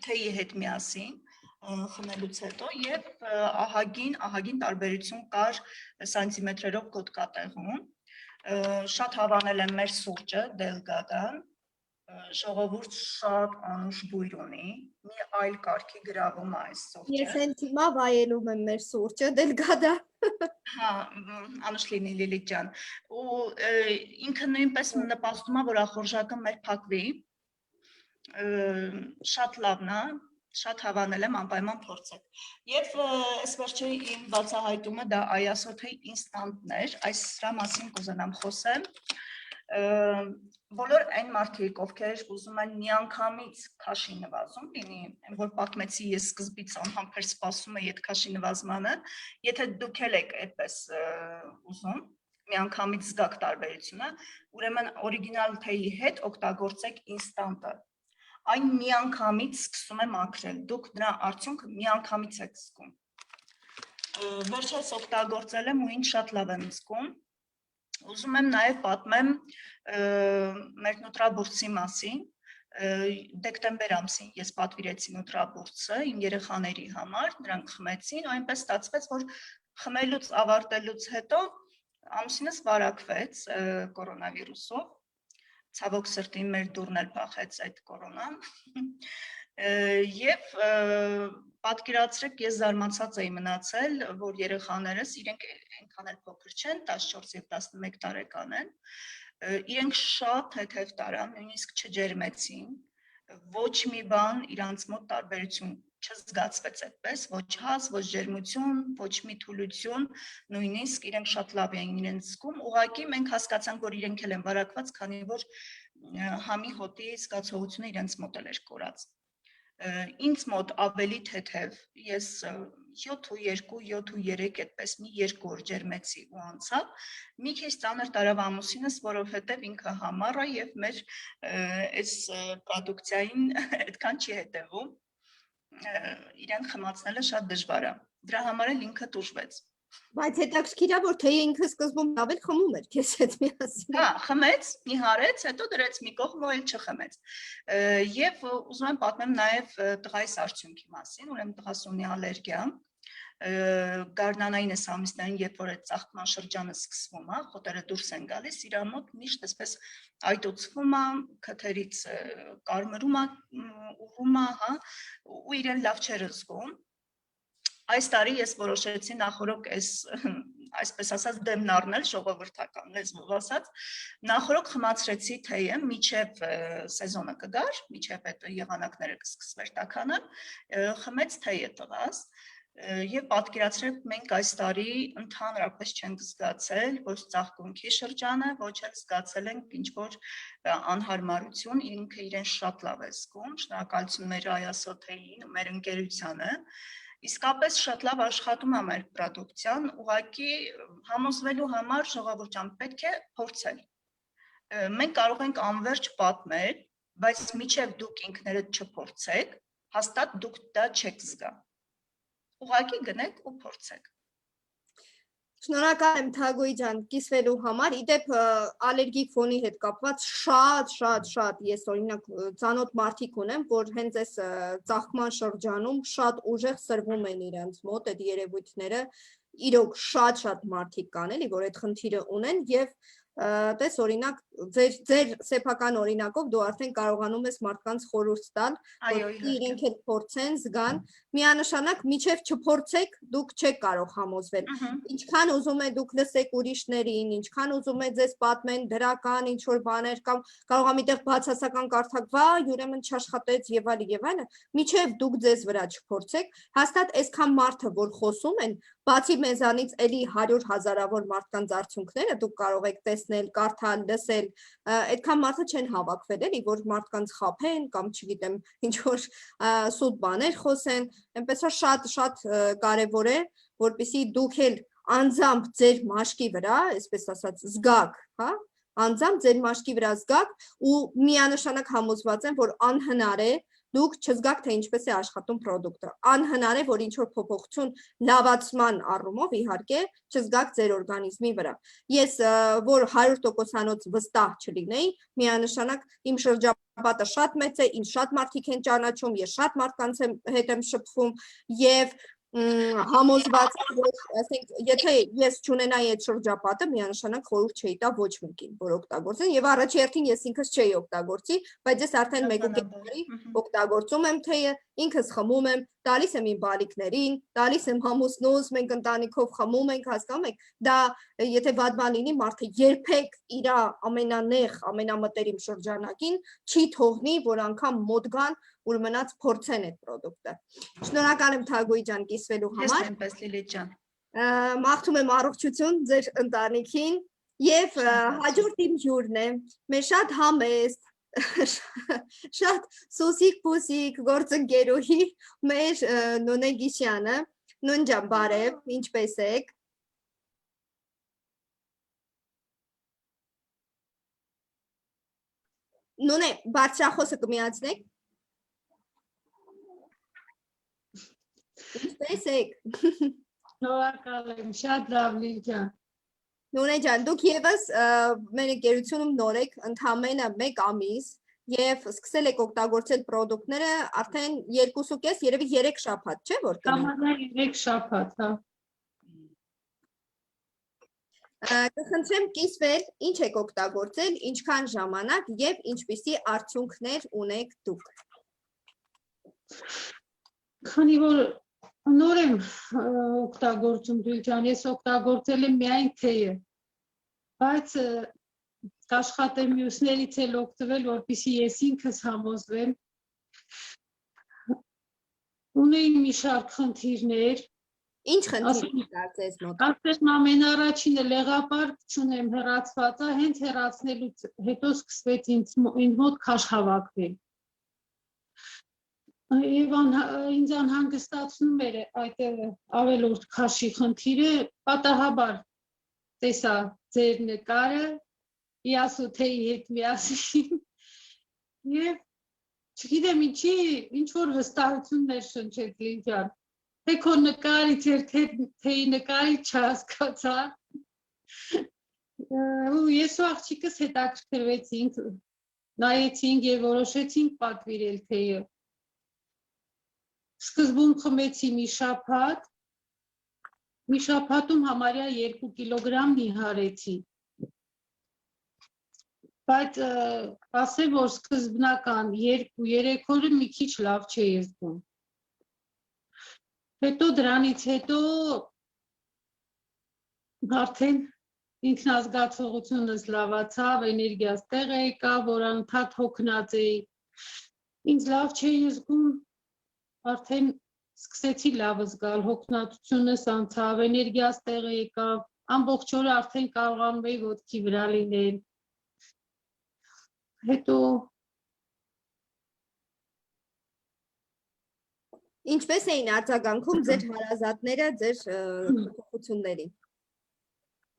թեյի հետ միասին խմելուց հետո եւ ահագին տարբերություն կար սանտիմետրերով գոտկատեղում, շատ հավանել եմ մեր սուրճը Delgada-ն, ժողովուրդ շատ անուշ բույր ունի, մի այլ կարգի գրավում է այս սուրճը։ Ես հենց հիմա վայելում եմ մեր սուրճը Delgada։ Հա, անուշ լինի Լիլիթ ջան։ Ու ինքը նույնպես նպաստում է, որ ախորժակը մեր փակվի։ Շատ լավն է, շատ հավանել եմ, անպայման փորձեք։ Եվ այս վերջի իմ բացահայտումը դա Ayasothe ինստանտն էր, այս սրա մասին կուզենամ խոսեմ։ Բոլոր այն մարդիկ, ովքեր ուզում են միանգամից քաշի նվազում, լինի, որ պատմեցի ես սկզբից անհամբեր սպասում եի այդ քաշի նվազմանը, եթե դուք եք այդպես ուզում, միանգամից զգաք տարբերությունը, ուրեմն օրիգինալ թեյի հետ օգտագործեք ինստանտը։ Այն միանգամից սկսում է մաքրել, դուք դրա արդյունքը միանգամից եք զգում։ Վերջերս օգտագործել եմ ու ինձ շատ լավ եմ զգում։ Ուզում եմ նաև պատմեմ մեր նուտրաբուրցի մասին, դեկտեմբեր ամսին ես պատվիրեցի նուտրաբուրցը իմ երեխաների համար, նրանք խմեցին, ու այնպես ստացվեց, որ խմելուց ավարտելուց հետո ամուսինս վարակվեց կորոնավիրուսով, ցավոք սրտի մեր դուրն էլ փախեց այդ կորոնան, եւ պատկերացրեք ես զարմացած էի մնացել, որ երեխաներս իրենք այնքան էլ փոքր չեն, 14 եւ 11 տարեկան են, իրենք շատ թեթև տարան, նույնիսկ չջերմեցին, ոչ մի բան իրանց մոտ տարբերություն չզգացվեց այդպես, ոչ հազ, ոչ ջերմություն, ոչ մի թուլություն, նույնիսկ իրենք շատ լավ էին իրենց զգում, ուղղակի մենք հասկացանք, որ իրենք էլ են վարակված, քանի որ համի հոտի զգացողությունը իրենց մոտ էր կորած։ Ինձ մոտ ավելի թեթև, ես 7.2, 7.3 այդպես մի 2 օր ջերմեցի ու անցավ, մի քիչ ծանր տարավ ամուսինս, որովհետև ինքը համառ է եւ մեր այս պրոդուկցիային այդքան չի հետևում, իրեն խմացնելը շատ դժվար է, դրա համար էլ ինքը տուժվեց։ Բայց հետաքրքիր է, որ թեյը ինքը սկզբում լավ էլ խմում էր քեզ հետ միասին։ Հա, խմեց, մի հարեց, հետո դրեց մի կողմ ու էլ չխմեց։ Եվ ուզում եմ պատմեմ նաև տղայիս արդյունքի մասին, ուրեմն տղաս ունի ալերգիա, գարնանային ամիսներին, երբ որ այդ ծաղկման շրջանը սկսվում է, խոտերը դուրս են գալիս, իր մոտ միշտ այսպես այտուցվում է, քթերից կարմրում է, ուռում է, հա, ու իրեն լավ չէր զգում։ Այս տարի ես որոշեցի նախորոք այսպես ասած դեմն առնել ժողովրդական լեզվով ասած, նախորոք խմացրեցի թեյը, մինչև սեզոնը կգար, մինչև այդ եղանակները կսկսվեր տաքանը, խմեց թեյը տղաս, եւ պատկերացրեք մենք այս տարի ընդհանրապես չենք զգացել ոչ ծաղկունքի շրջանը, ոչ էլ զգացել ենք ինչ որ անհարմարություն, ինքը իրեն շատ լավ է զգում, շնորհակալություն մեր Ayasothe-ին, մեր ընկերությանը, իսկապես շատ լավ աշխատում է մեր պրոդուկցիան, ուղղակի համոզվելու համար ժողովուրդ ջան պետք է փորձել։ Մենք կարող ենք անverջ պատմել, բայց մինչև դուք ինքներդ չփորձեք, հաստատ դուք դա չեք զգա։ Ուղղակի գնեք ու փորձեք։ Շնորհակալ եմ Թագոյի ջան կիսվելու համար, իդեպ ալերգիկ ֆոնի հետ կապված շատ ես օրինակ ծանոթ մարդիկ ունեմ, որ հենց այս ծաղկման շրջանում շատ ուժեղ սրվում են իրենց մոտ այդ երևույթները, իրոք շատ մարդիկ կան էլի, որ այդ խնդիրը ունեն եւ տես օրինակ ձեր սեփական օրինակով դու արդեն կարողանում ես մարդկանց խորհուրդ տալ, Այո, որ իրենք էլ փորձեն, զգան, միանշանակ միջև չփորձեք, դուք չեք կարող համոզվել։ Ինչքան ուզում եք դուք լսեք ուրիշներին, ինչքան ուզում եք ձեզ պատմեն դրական ինչ որ բաներ կամ կարող է միտեղ բացասական կարդակ, վայ, ուրեմն չաշխատեց եւ այլն, միջև դուք ձեզ վրա չփորձեք, հաստատ այսքան մարդը, որ խոսում են, բացի մեզանից էլի 100 հազարավոր մարդկանց արդյունքները դուք կարող եք տեսնել, կարդալ, լսել, այդքան մարդը չեն հավաքվել, էլի, որ մարդկանց խաբեն կամ չգիտեմ, ինչ որ սուտ բաներ խոսեն, այնպես որ շատ կարևոր է, որպեսզի դուք էլ անձամբ ձեր մաշկի վրա, այսպես ասած, զգաք, հա, անձամբ ձեր մաշկի վրա զգաք ու միանշանակ համոզված եմ, որ անհնար է դուք չզգաք, թե ինչպես է աշխատում պրոդուկտը, անհնար է, որ ինչ-որ փոփոխություն լավացման առումով իհարկե չզգաք ձեր օրգանիզմի վրա։ Ես, որ 100%-անոց վստահ չլինեի, միանշանակ իմ շրջապատը շատ մեծ է, ինձ շատ մարդիկ են ճանաչում, ես շատ մարդկանց հետ եմ շփվում եւ համոզված եմ, որ ասենք, եթե ես չունենայի այդ շրջապատը, միանշանակ խորհուրդ չէի տա ոչ մեկին, որ օգտագործեն եւ առաջի հերթին ես ինքս չէի օգտագործի, բայց ես արդեն 1.5 տարի օգտագործում եմ թեյը, ինքս խմում եմ, տալիս եմ իմ բալիկներին, տալիս եմ ամուսնուս, մենք ընտանիքով խմում ենք, հասկանում եք, դա եթե վատ բան լինի, մարդը երբեք իր ամենանեղ, ամենամտերիմ շրջանակին չի թողնի, որ անգամ մոտ գան ու մնաց փորձեն այդ պրոդուկտը։ Շնորհակալ եմ Թագուհի ջան կիսվելու համար։ Ես նույնպես Լիլիթ ջան։ Մաղթում եմ առողջություն ձեր ընտանիքին եւ հաջորդ իմ հյուրն է։ Մեր շատ համեստ, շատ սոսիկ պուսիկ գործընկերուհի մեր Նոնե Գիշյանը։ Նոն ջան, բարև, ինչպե՞ս եք։ Նոնե, բարձրախոսը կմիացնեք։ Ինչպե՞ս եք։ Շնորհակալ եմ, շատ լավ Լիլիթ ջան։ Նոնե ջան, դուք եւս մեր ընկերությունում նոր եք, ընդամենը 1 ամիս եւ սկսել եք օգտագործել պրոդուկտները արդեն 2.5, երևի 3 շաբաթ, չէ՞ որ կնա։ Համարյա 3 շաբաթ, հա։ Կխնդրեմ կիսվել, ինչ եք օգտագործել, ինչքան ժամանակ եւ ինչպիսի արդյունքներ ունեք դուք։ Քանի որ նոր եմ օգտագործում Լիլիթ ջան, ես օգտագործել եմ միայն թեյը, բայց կաշխատեմ մյուսներից էլ օգտվել, որպեսզի ես ինքս համոզվեմ։ Ունեի մի շարք խնդիրներ։ Ինչ խնդիրներ կար ձեզ մոտ։ Արդեն ամենառաջինը լեղապարկ չունեմ, հեռացված է, հենց հեռացնելուց հետո սկսվեց ինձ մոտ քաշ հավաքվել։ Եվ ինձ անհանգստացնում էր այդ ավելորդ քաշի խնդիրը, պատահաբար տեսա ձեր նկարը, Իասու թեյի հետ միասին եւ չգիտեմ ինչի, ինչ որ վստահություններ շնչեց Լիլիթ ջան, թե քո նկարից էր, թե թեյի նկարից չհասկացա, ու ես ու աղջիկս հետաքրքրվեցինք, նայեցինք եւ որոշեցինք պատվիրել թեյը։ Սկզբում խմեցի մի շաբաթում համարյա 2 կիլոգրամ նիհարեցի, բայց ասեմ, որ սկզբնական 2-3 օրը մի քիչ լավ չէի զգում։ Հետո դրանից հետո արդեն ինքնազգացողությունս լավացավ, էներգիաս տեղ եկավ, որ անընդհատ հոգնած էի, ինձ լավ չէի զգում, արդեն սկսեցի լավ զգալ, հոգնածությունս անցավ, էներգիաս տեղ եկավ, ամբողջ օրը արդեն կարողանում էի ոտքի վրա լինել։ Հետո Ինչպես էին արձագանքում ձեր հարազատները ձեր փոփոխություններին։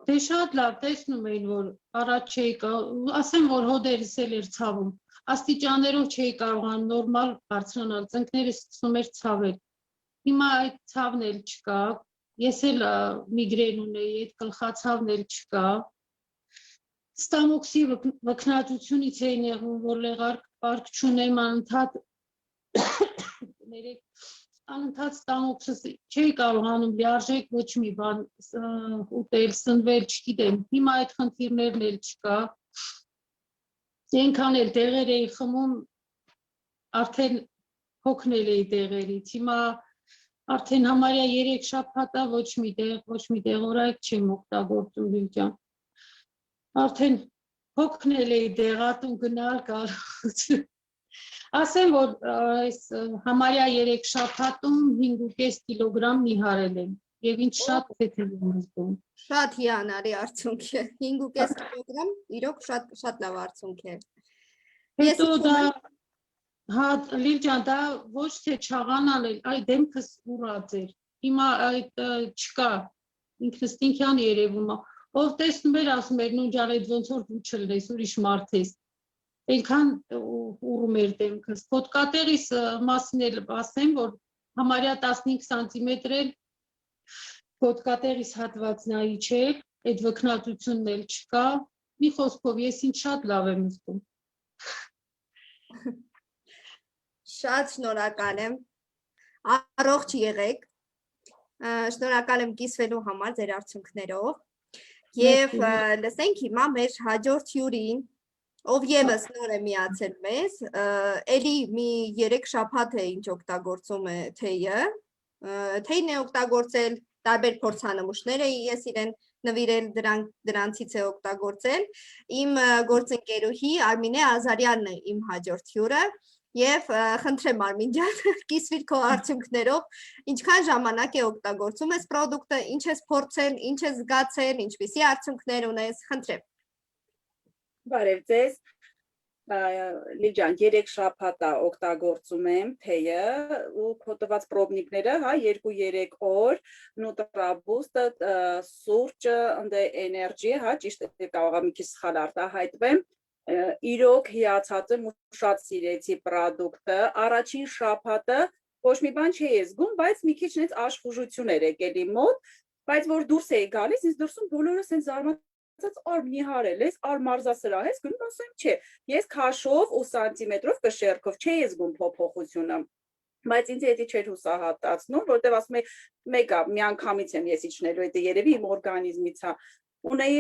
Դե շատ լավ տեսնում էին, որ առաջ չէի կարող, ասեմ, որ հոդերս էլ էր ցավում, աստիճաններով չէի կարողանում նորմալ բարձրանալ, ծնկներս սկսում էր ցավել։ Հիմա այդ ցավն էլ չկա, ես էլ միգրեն ունեի, այդ գլխացավն էլ չկա։ Ստամոքսի վքնածությունից էին եղում, որ լեղապարկ չունեմ, անընդհատ անընդհատ ստամոքսս չի կարողանում լիարժեք ոչ մի բան ուտել, սնվել, չգիտեմ, հիմա այդ խնդիրներն էլ չկա։ Այնքան էլ դեղեր էի խմում, արդեն հոգնել էի դեղերից, հիմա արդեն համարյա 3 շաբաթ է ոչ մի դեղորայք չեմ օգտագործում Լիլիան։ Արդեն հոգնել էի դեղատուն գնալ կարող։ Ասեմ, որ այս համարյա 3 շաբաթում 5.5 կիլոգրամ նիհարել եմ եւ ինձ շատ թեթև եմ զգում։ Շատ հիանալի արդյունք է։ 5.5 կիլոգրամ, իրոք շատ լավ արդյունք է։ Հետո դա հա Լիլիան, դա ոչ թե չաղանալ էլ, այ դեմքս ուռած էր։ Հիմա այդ չկա, ինքնստինքյան երևում է։ Ով տեսնում էր, ասում էր, նույնջան այդ ոնց որ դու չլնես, ուրիշ մարդ ես։ Այնքան ուռում էր դեմքս։ Պոդկատերիս մասին էլ ասեմ, որ համարյա 15 սանտիմետր էլ պոդկատերիս հատվածնայի չէ, այդ վքնածությունն էլ չկա։ Մի խոսքով ես ինձ շատ լավ եմ զգում։ Շատ շնորհակալ եմ։ Առողջ եղեք։ Շնորհակալ եմ կիսվելու համար ձեր արդյունքներով։ Եվ լսենք հիմա մեր հաջորդ հյուրին, ով եւս նոր է միացել մեզ, էլի մի 3 շաբաթ է ինչ օգտագործում է թեյը։ Թեյն է օգտագործել, տարբեր փորձանմուշներ է ես իրեն նվիրել, դրանցից է օգտագործել։ Իմ գործընկերուհի Արմինե Ազարյանն է իմ հաջորդ հյուրը։ Եվ խնդրեմ Արմին ջան, կիսվիր քո արդյունքներով, ինչքան ժամանակ է օգտագործում ես պրոդուկտը, ինչ ես փորձել, ինչ ես զգացել, ինչպիսի արդյունքներ ունես, խնդրեմ։ Բարև ձեզ, Լիլիան, 3 շաբաթ է օգտագործում եմ թեյը ու փոթված պրոբնիկները, հա, 2-3 օր, Nutraboost-ը, սուրճը, էներգի, հա, ճիշտ է կարող եմ մի քիչ սխալ արտահայտվեմ։ Իրոք հիացած եմ ու շատ սիրեցի պրոդուկտը, առաջին շաբաթը ոչ մի բան չէի զգում, բայց մի քիչ նենց աշխուժություն էր եկել իմ մոտ, բայց որ դուրս էի գալիս, ինձ դուրսում բոլորը սենց զարմացած արմ նիհարել ես, արմ մարզասրահ ես, գնում ասում չէ, ես քաշով ու սանտիմետրով կշերքով չէի զգում փոփոխությունը, բայց ինձ էդի չէր հուսահատացնում, որտեվ ասում եմ մեկը միանգամից եմ ես իջնելու, դա երևի իմ օրգանիզմից է, ունեի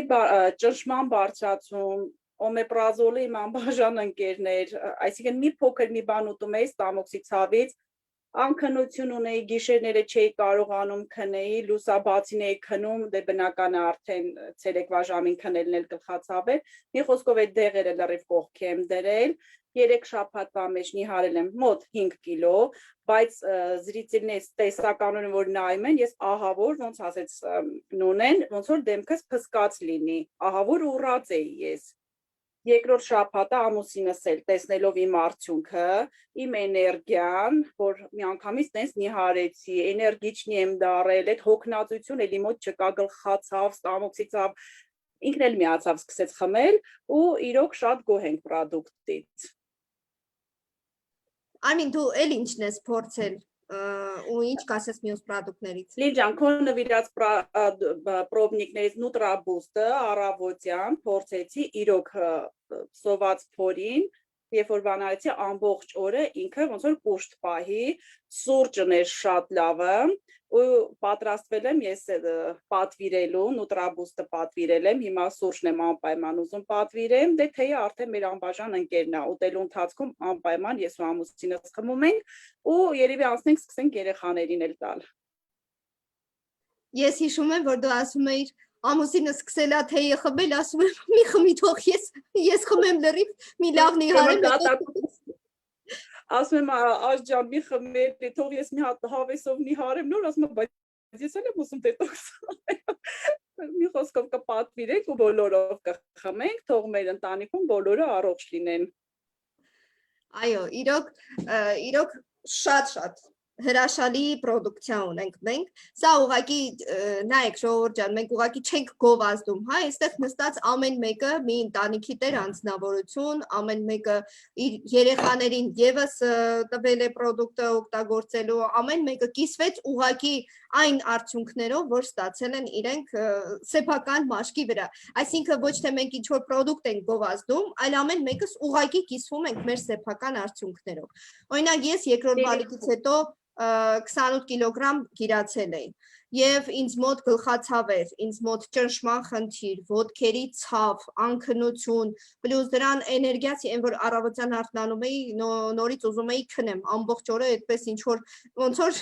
ճնշման բարձրացում, օմեպրազոլի իմ անբաժան ընկերներ, այսինքն մի փոքր մի բան ուտում էի ստամոքսի ցավից, անքնություն ունեի, գիշերները չէի կարողանում քնեի, լուսաբացին էի քնում, դե բնական է արդեն ցերեկվա ժամին քնելն էլ գլխացավ էր, մի խոսքով այդ դեղերը լրիվ կողքի եմ դրել, 3 շաբաթվա մեջ նիհարել եմ մոտ 5 կիլո, բայց զրիցիլներս տեսականորեն որ նայում են, ես ահավոր ոնց ասեց Նունեն, ոնց որ դեմքս փսկած լինի, ահավոր ուռած էի ես։ Երկրորդ շաբաթը ամուսինս էլ տեսնելով իմ արդյունքը, իմ էներգիան, որ միանգամից տենց նիհարեցի, էներգիչնի եմ դարել, այդ հոգնածություն էլի մոտ չկա, գլխացավ, ստամոքսի ցավ, ինքն էլ միացավ սկսեց խմել ու իրոք շատ գոհ ենք պրոդուկտից։ Արմին, դու էլ ինչն ես փորձել ու ինչ կասես մյուս պրոդուկտներից։ Լիլիան, քո նվիրած պրոբնիկներից Nutraboost-ը առավոտյան փորձեցի իրոք սոված փորին, երբ որ բանալեցի ամբողջ օրը ինքը ոնց որ կուշտ պահի, սուրճն էր շատ լավը ու պատրաստվել եմ ես պատվիրելու, Nutraboost-ը պատվիրել եմ, հիմա սուրճն եմ անպայման ուզում պատվիրեմ, դե թեյը արդեն մեր անբաժան ընկերն է, ուտելու ընթացքում անպայման ես ու ամուսինս խմում ենք ու երևի անցնենք սկսենք երեխաներին էլ տալ։ Ես հիշում եմ, որ դու ասում էիր ամուսինը սկսել է թեյը խմել, ասում եմ մի խմի թող ես խմեմ լրիվ, մի լավ նիհարեմ։ Ասում եմ աշ ջան, մի խմել, թող ես մի հատ հավեսով նիհարեմ, նոր ասում եմ, բայց ես էլ եմ ուզում դետոքս։ Մի խոսքով կպատվիրենք ու բոլորով կխմենք, թող մեր ընտանիքում բոլորը առողջ լինեն։ Այո, իրոք շատ հրաշալի պրոդուկցիա ունենք մենք, սա ուղղակի նայեք ժողովուրդ ջան, մենք ուղղակի չենք գովազդում, հա, այստեղ նստած ամեն մեկը մի ընտանիքի տեր անձնավորություն, ամեն մեկը իր երեխաներին եւս տվել է պրոդուկտը օգտագործելու, ամեն մեկը կիսվեց ուղղակի այն արդյունքներով, որ ստացել են իրենք սեփական մաշկի վրա, այսինքն ոչ թե մենք ինչ-որ պրոդուկտ ենք գովազդում, այլ ամեն մեկս ուղղակի կիսվում ենք մեր սեփական արդյունքներով։ Օրինակ ես երկրորդ բալիկից հետո 28 կիլոգրամ գիրացել էի։ Եվ ինձ մոտ գլխացավ էր, ինձ մոտ ճնշման խնդիր, ոտքերի ցավ, անքնություն, պլյուս դրան էներգիացի, այն որ առավոտյան արթնանում էի, նորից ուզում էի քնեմ, ամբողջ օրը այդպես ինչ որ ոնց որ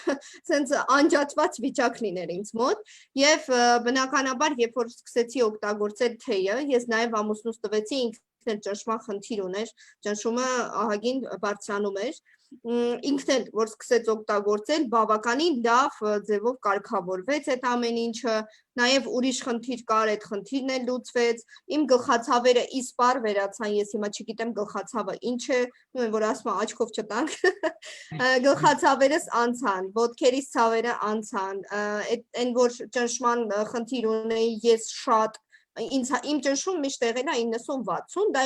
sense անջատված վիճակ լիներ ինձ մոտ, եւ բնականաբար երբ որ սկսեցի օգտագործել թեյը, ես նաեւ ամուսնուս տվեցի, ինքն էլ ճնշման խնդիր ուներ, ճնշումը ահագին բարձրանում էր, ինքն էլ որ սկսեց օգտագործել, բավականին լավ ձևով կարգավորվեց այդ ամեն ինչը, նաև ուրիշ խնդիր կար, այդ խնդիրն էլ լուծվեց, իմ գլխացավերը իսպար վերացան, ես հիմա չգիտեմ գլխացավը ինչ է, որ ասում եմ աչքով չտանք, գլխացավերս անցան, ոտքերիս ցավերը անցան, այն որ ճնշման խնդիր ունեի ես շատ իմ ճնշում միշտ եղել է 90-60, դա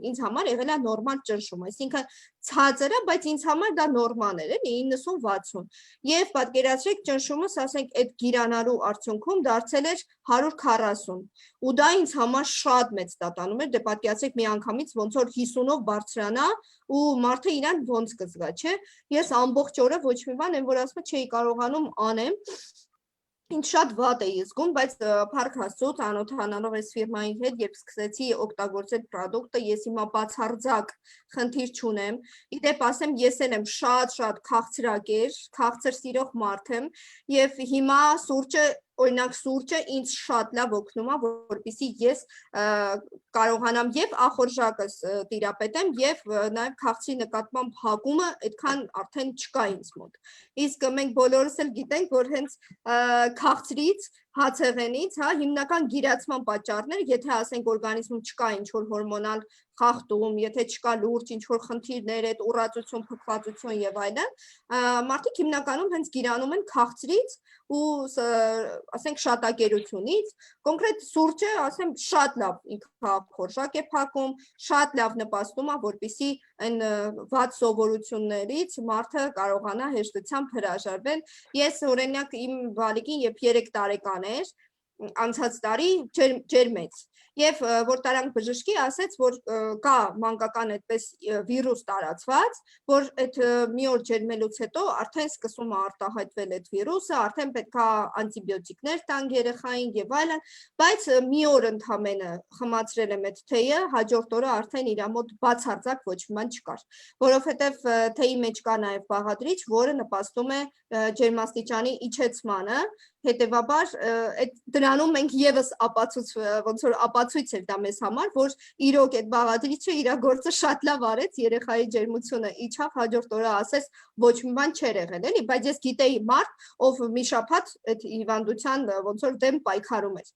ինձ համար եղել է նորմալ ճնշում, այսինքն ցածր է, բայց ինձ համար դա նորմալ էր, էլի 90-60։ Եվ պատկերացրեք ճնշումս, ասենք, այդ գիրանալու արդյունքում դարձել էր 140։ Ու դա ինձ համար շատ մեծ տատանում էր, դե պատկերացրեք մի անգամից ոնց որ 50-ով բարձրանա ու մարդը իրան ոնց կզգա, չէ։ Ես ամբողջ օրը ոչ մի բան, այն որ ասում եմ, չէի կարողանում անեմ։ Ինչ շատ վատ էի զգում, բայց փառք Աստծո, ծանոթանալով այս ֆիրմայի հետ, երբ սկսեցի օգտագործել product-ը, ես հիմա բացարձակ խնդիր չունեմ։ Իդեպ ասեմ, ես էլ եմ շատ քաղցրակեր, քաղցր սիրող մարդ եմ, եւ հիմա սուրճը օրինակ սուրճը ինձ շատ լավ օգնում է, որպեսզի ես կարողանամ եւ ախորժակս տիրապետեմ եւ նաեւ քաղցրի նկատմամբ հակումը այդքան արդեն չկա ինձ մոտ։ Իսկ մենք բոլորս էլ գիտենք, որ հենց քաղցրից, հացեղենից, հա, հիմնական գիրացման պատճառները, եթե ասենք օրգանիզմում չկա ինչ որ հորմոնալ խախտում, եթե չկա լուրջ ինչ որ խնդիրներ, այդ ուռածություն, փքվածություն եւ այլն, մարդիկ հիմնականում հենց գիրանում են քաղցրից ու ասենք շատակերությունից, կոնկրետ սուրճը, ասեմ, շատ լավ ինքնախորժակ է փակում, շատ լավ նպաստում է, որպեսզի այն վատ սովորություններից մարդը կարողանա հեշտությամբ հրաժարվել։ Ես օրինակ իմ բալիկին, երբ 3 տարեկան էր, անցած տարի ջերմեց եւ որ տարանք բժշկի ասեց որ կա մանկական այդպես վիրուս տարածված որ այդ մի օր ջերմելուց հետո արդեն սկսում է արտահայտվել այդ վիրուսը արդեն պետք է անտիբիոտիկներ տանք երեխային եւ այլն բայց մի օր ընդամենը խմացրել եմ այդ թեյը հաջորդ օրը արդեն իր մոտ բացարձակ ոչ մի բան չկար որովհետեւ թեյի մեջ կա նաեւ բաղադրիչ որը նպաստում է ջերմաստիճանի իջեցմանը հետեւաբար դրանում մենք եւս ոնց որ ապացույց էր դա մեզ համար, որ իրոք այդ բաղադրիչը իր գործը շատ լավ արեց, երեխայի ջերմությունը իջավ, հաջորդ օրը ասես ոչ մի բան չէր եղել, էլի, բայց ես գիտեի մարդ, ով մի շաբաթ այդ հիվանդության ոնց որ դեմ պայքարում էր։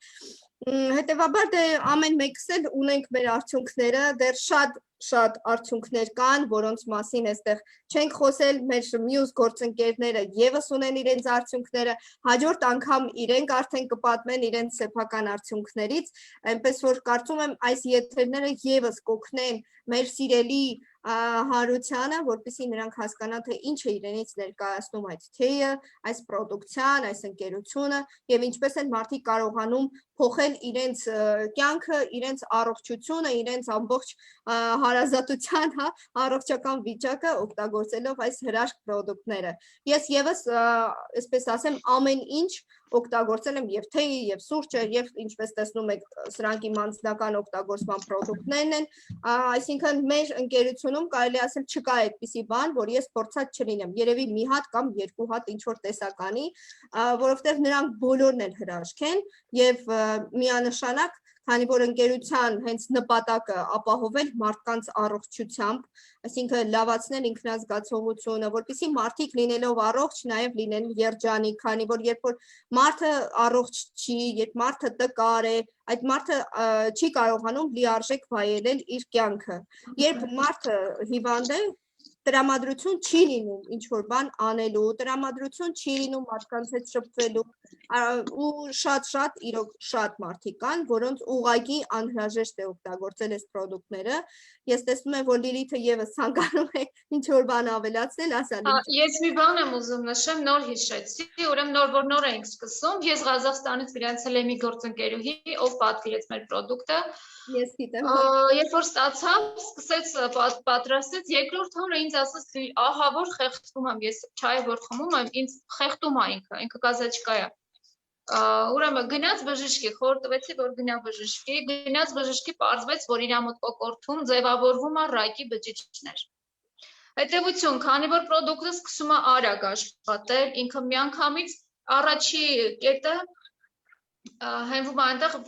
Հետևաբար դե ամեն մեկս էլ ունենք մեր արդյունքները, դեռ շատ արդյունքներ կան, որոնց մասին այստեղ չենք խոսել, մեր մյուս գործընկերները եւս ունեն իրենց արդյունքները, հաջորդ անգամ իրենք արդեն կպատմեն իրենց սեփական արդյունքներից, այնպես որ կարծում եմ այս եթերները եւս կօգնեն մեր սիրելի հարությանը, որպեսզի նրանք հասկանան, թե ինչ է իրենից ներկայացնում այդ թեյը, այս պրոդուկցիան, այս ընկերությունը եւ ինչպես են մարդիկ կարողանում փոխել իրենց կյանքը, իրենց առողջությունը, իրենց ամբողջ հարազատության, հա, առողջական վիճակը օգտագործելով այս հրաշք պրոդուկտները։ Ես եւս, այսպես ասեմ, ամեն ինչ օգտագործել եմ եւ թեյի, եւ սուրճը, եւ ինչպես տեսնում եք, սրանք իմ անձնական օգտագործման պրոդուկտներն են, այսինքն մեր ընկերությունում կարելի ասել չկա այդպիսի բան, որ ես փորձած չլինեմ, երևի մի հատ կամ երկու հատ ինչ որ տեսականի, որովհետեւ նրանք բոլորն են հրաշք են եւ միանշանակ քանի որ ընկերության հենց նպատակը ապահովել մարդկանց առողջությամբ, այսինքն լավացնել ինքնազգացողությունը, որպեսզի մարդիկ լինելով առողջ նաև լինեն երջանիկ, քանի որ երբ որ մարդը առողջ չի, երբ մարդը տկար է, այդ մարդը չի կարողանում լիարժեք վայելել իր կյանքը։ Երբ մարդը հիվանդ է, տրամադրություն չի լինում ինչ որ բան անելու, տրամադրություն չի լինում մարդկանց հետ շփվելու ու շատ իրոք շատ մարդիկ կան, որոնց ուղղակի անհրաժեշտ է օգտագործել այս պրոդուկտները։ Ես տեսնում եմ, որ Լիլիթը եւս ցանկանում է ինչ որ բան ավելացնել, ասա Լիլիթ։ Ես մի բան եմ ուզում նշեմ, նոր հիշեցի, ուրեմն նոր ենք սկսում։ Ես Ղազախստանից գրանցել եմ մի գործընկերուհի, ով պատվիրեց մեր պրոդուկտը։ Ես գիտեմ։ Երբ որ ստացավ, սկսեց պատրաստեց, երկրորդ օրը ինձ ինձ ասաց, ահա որ խեղդվում եմ, ես չայ որ խմում եմ, ինձ խեղդում է ինքը կազաչկա է։ Ուրեմն գնաց բժշկի, խորհուրդ տվեցի, որ գնա բժշկի, գնաց բժշկի, պարզվեց, որ իր մոտ կոկորթում ձևավորվում է ռակի բջիջներ։ Հետևություն, քանի որ պրոդուկտը սկսում է արագ աշխատել, ինքը միանգամից առաջի կետը հենվում է այնտեղ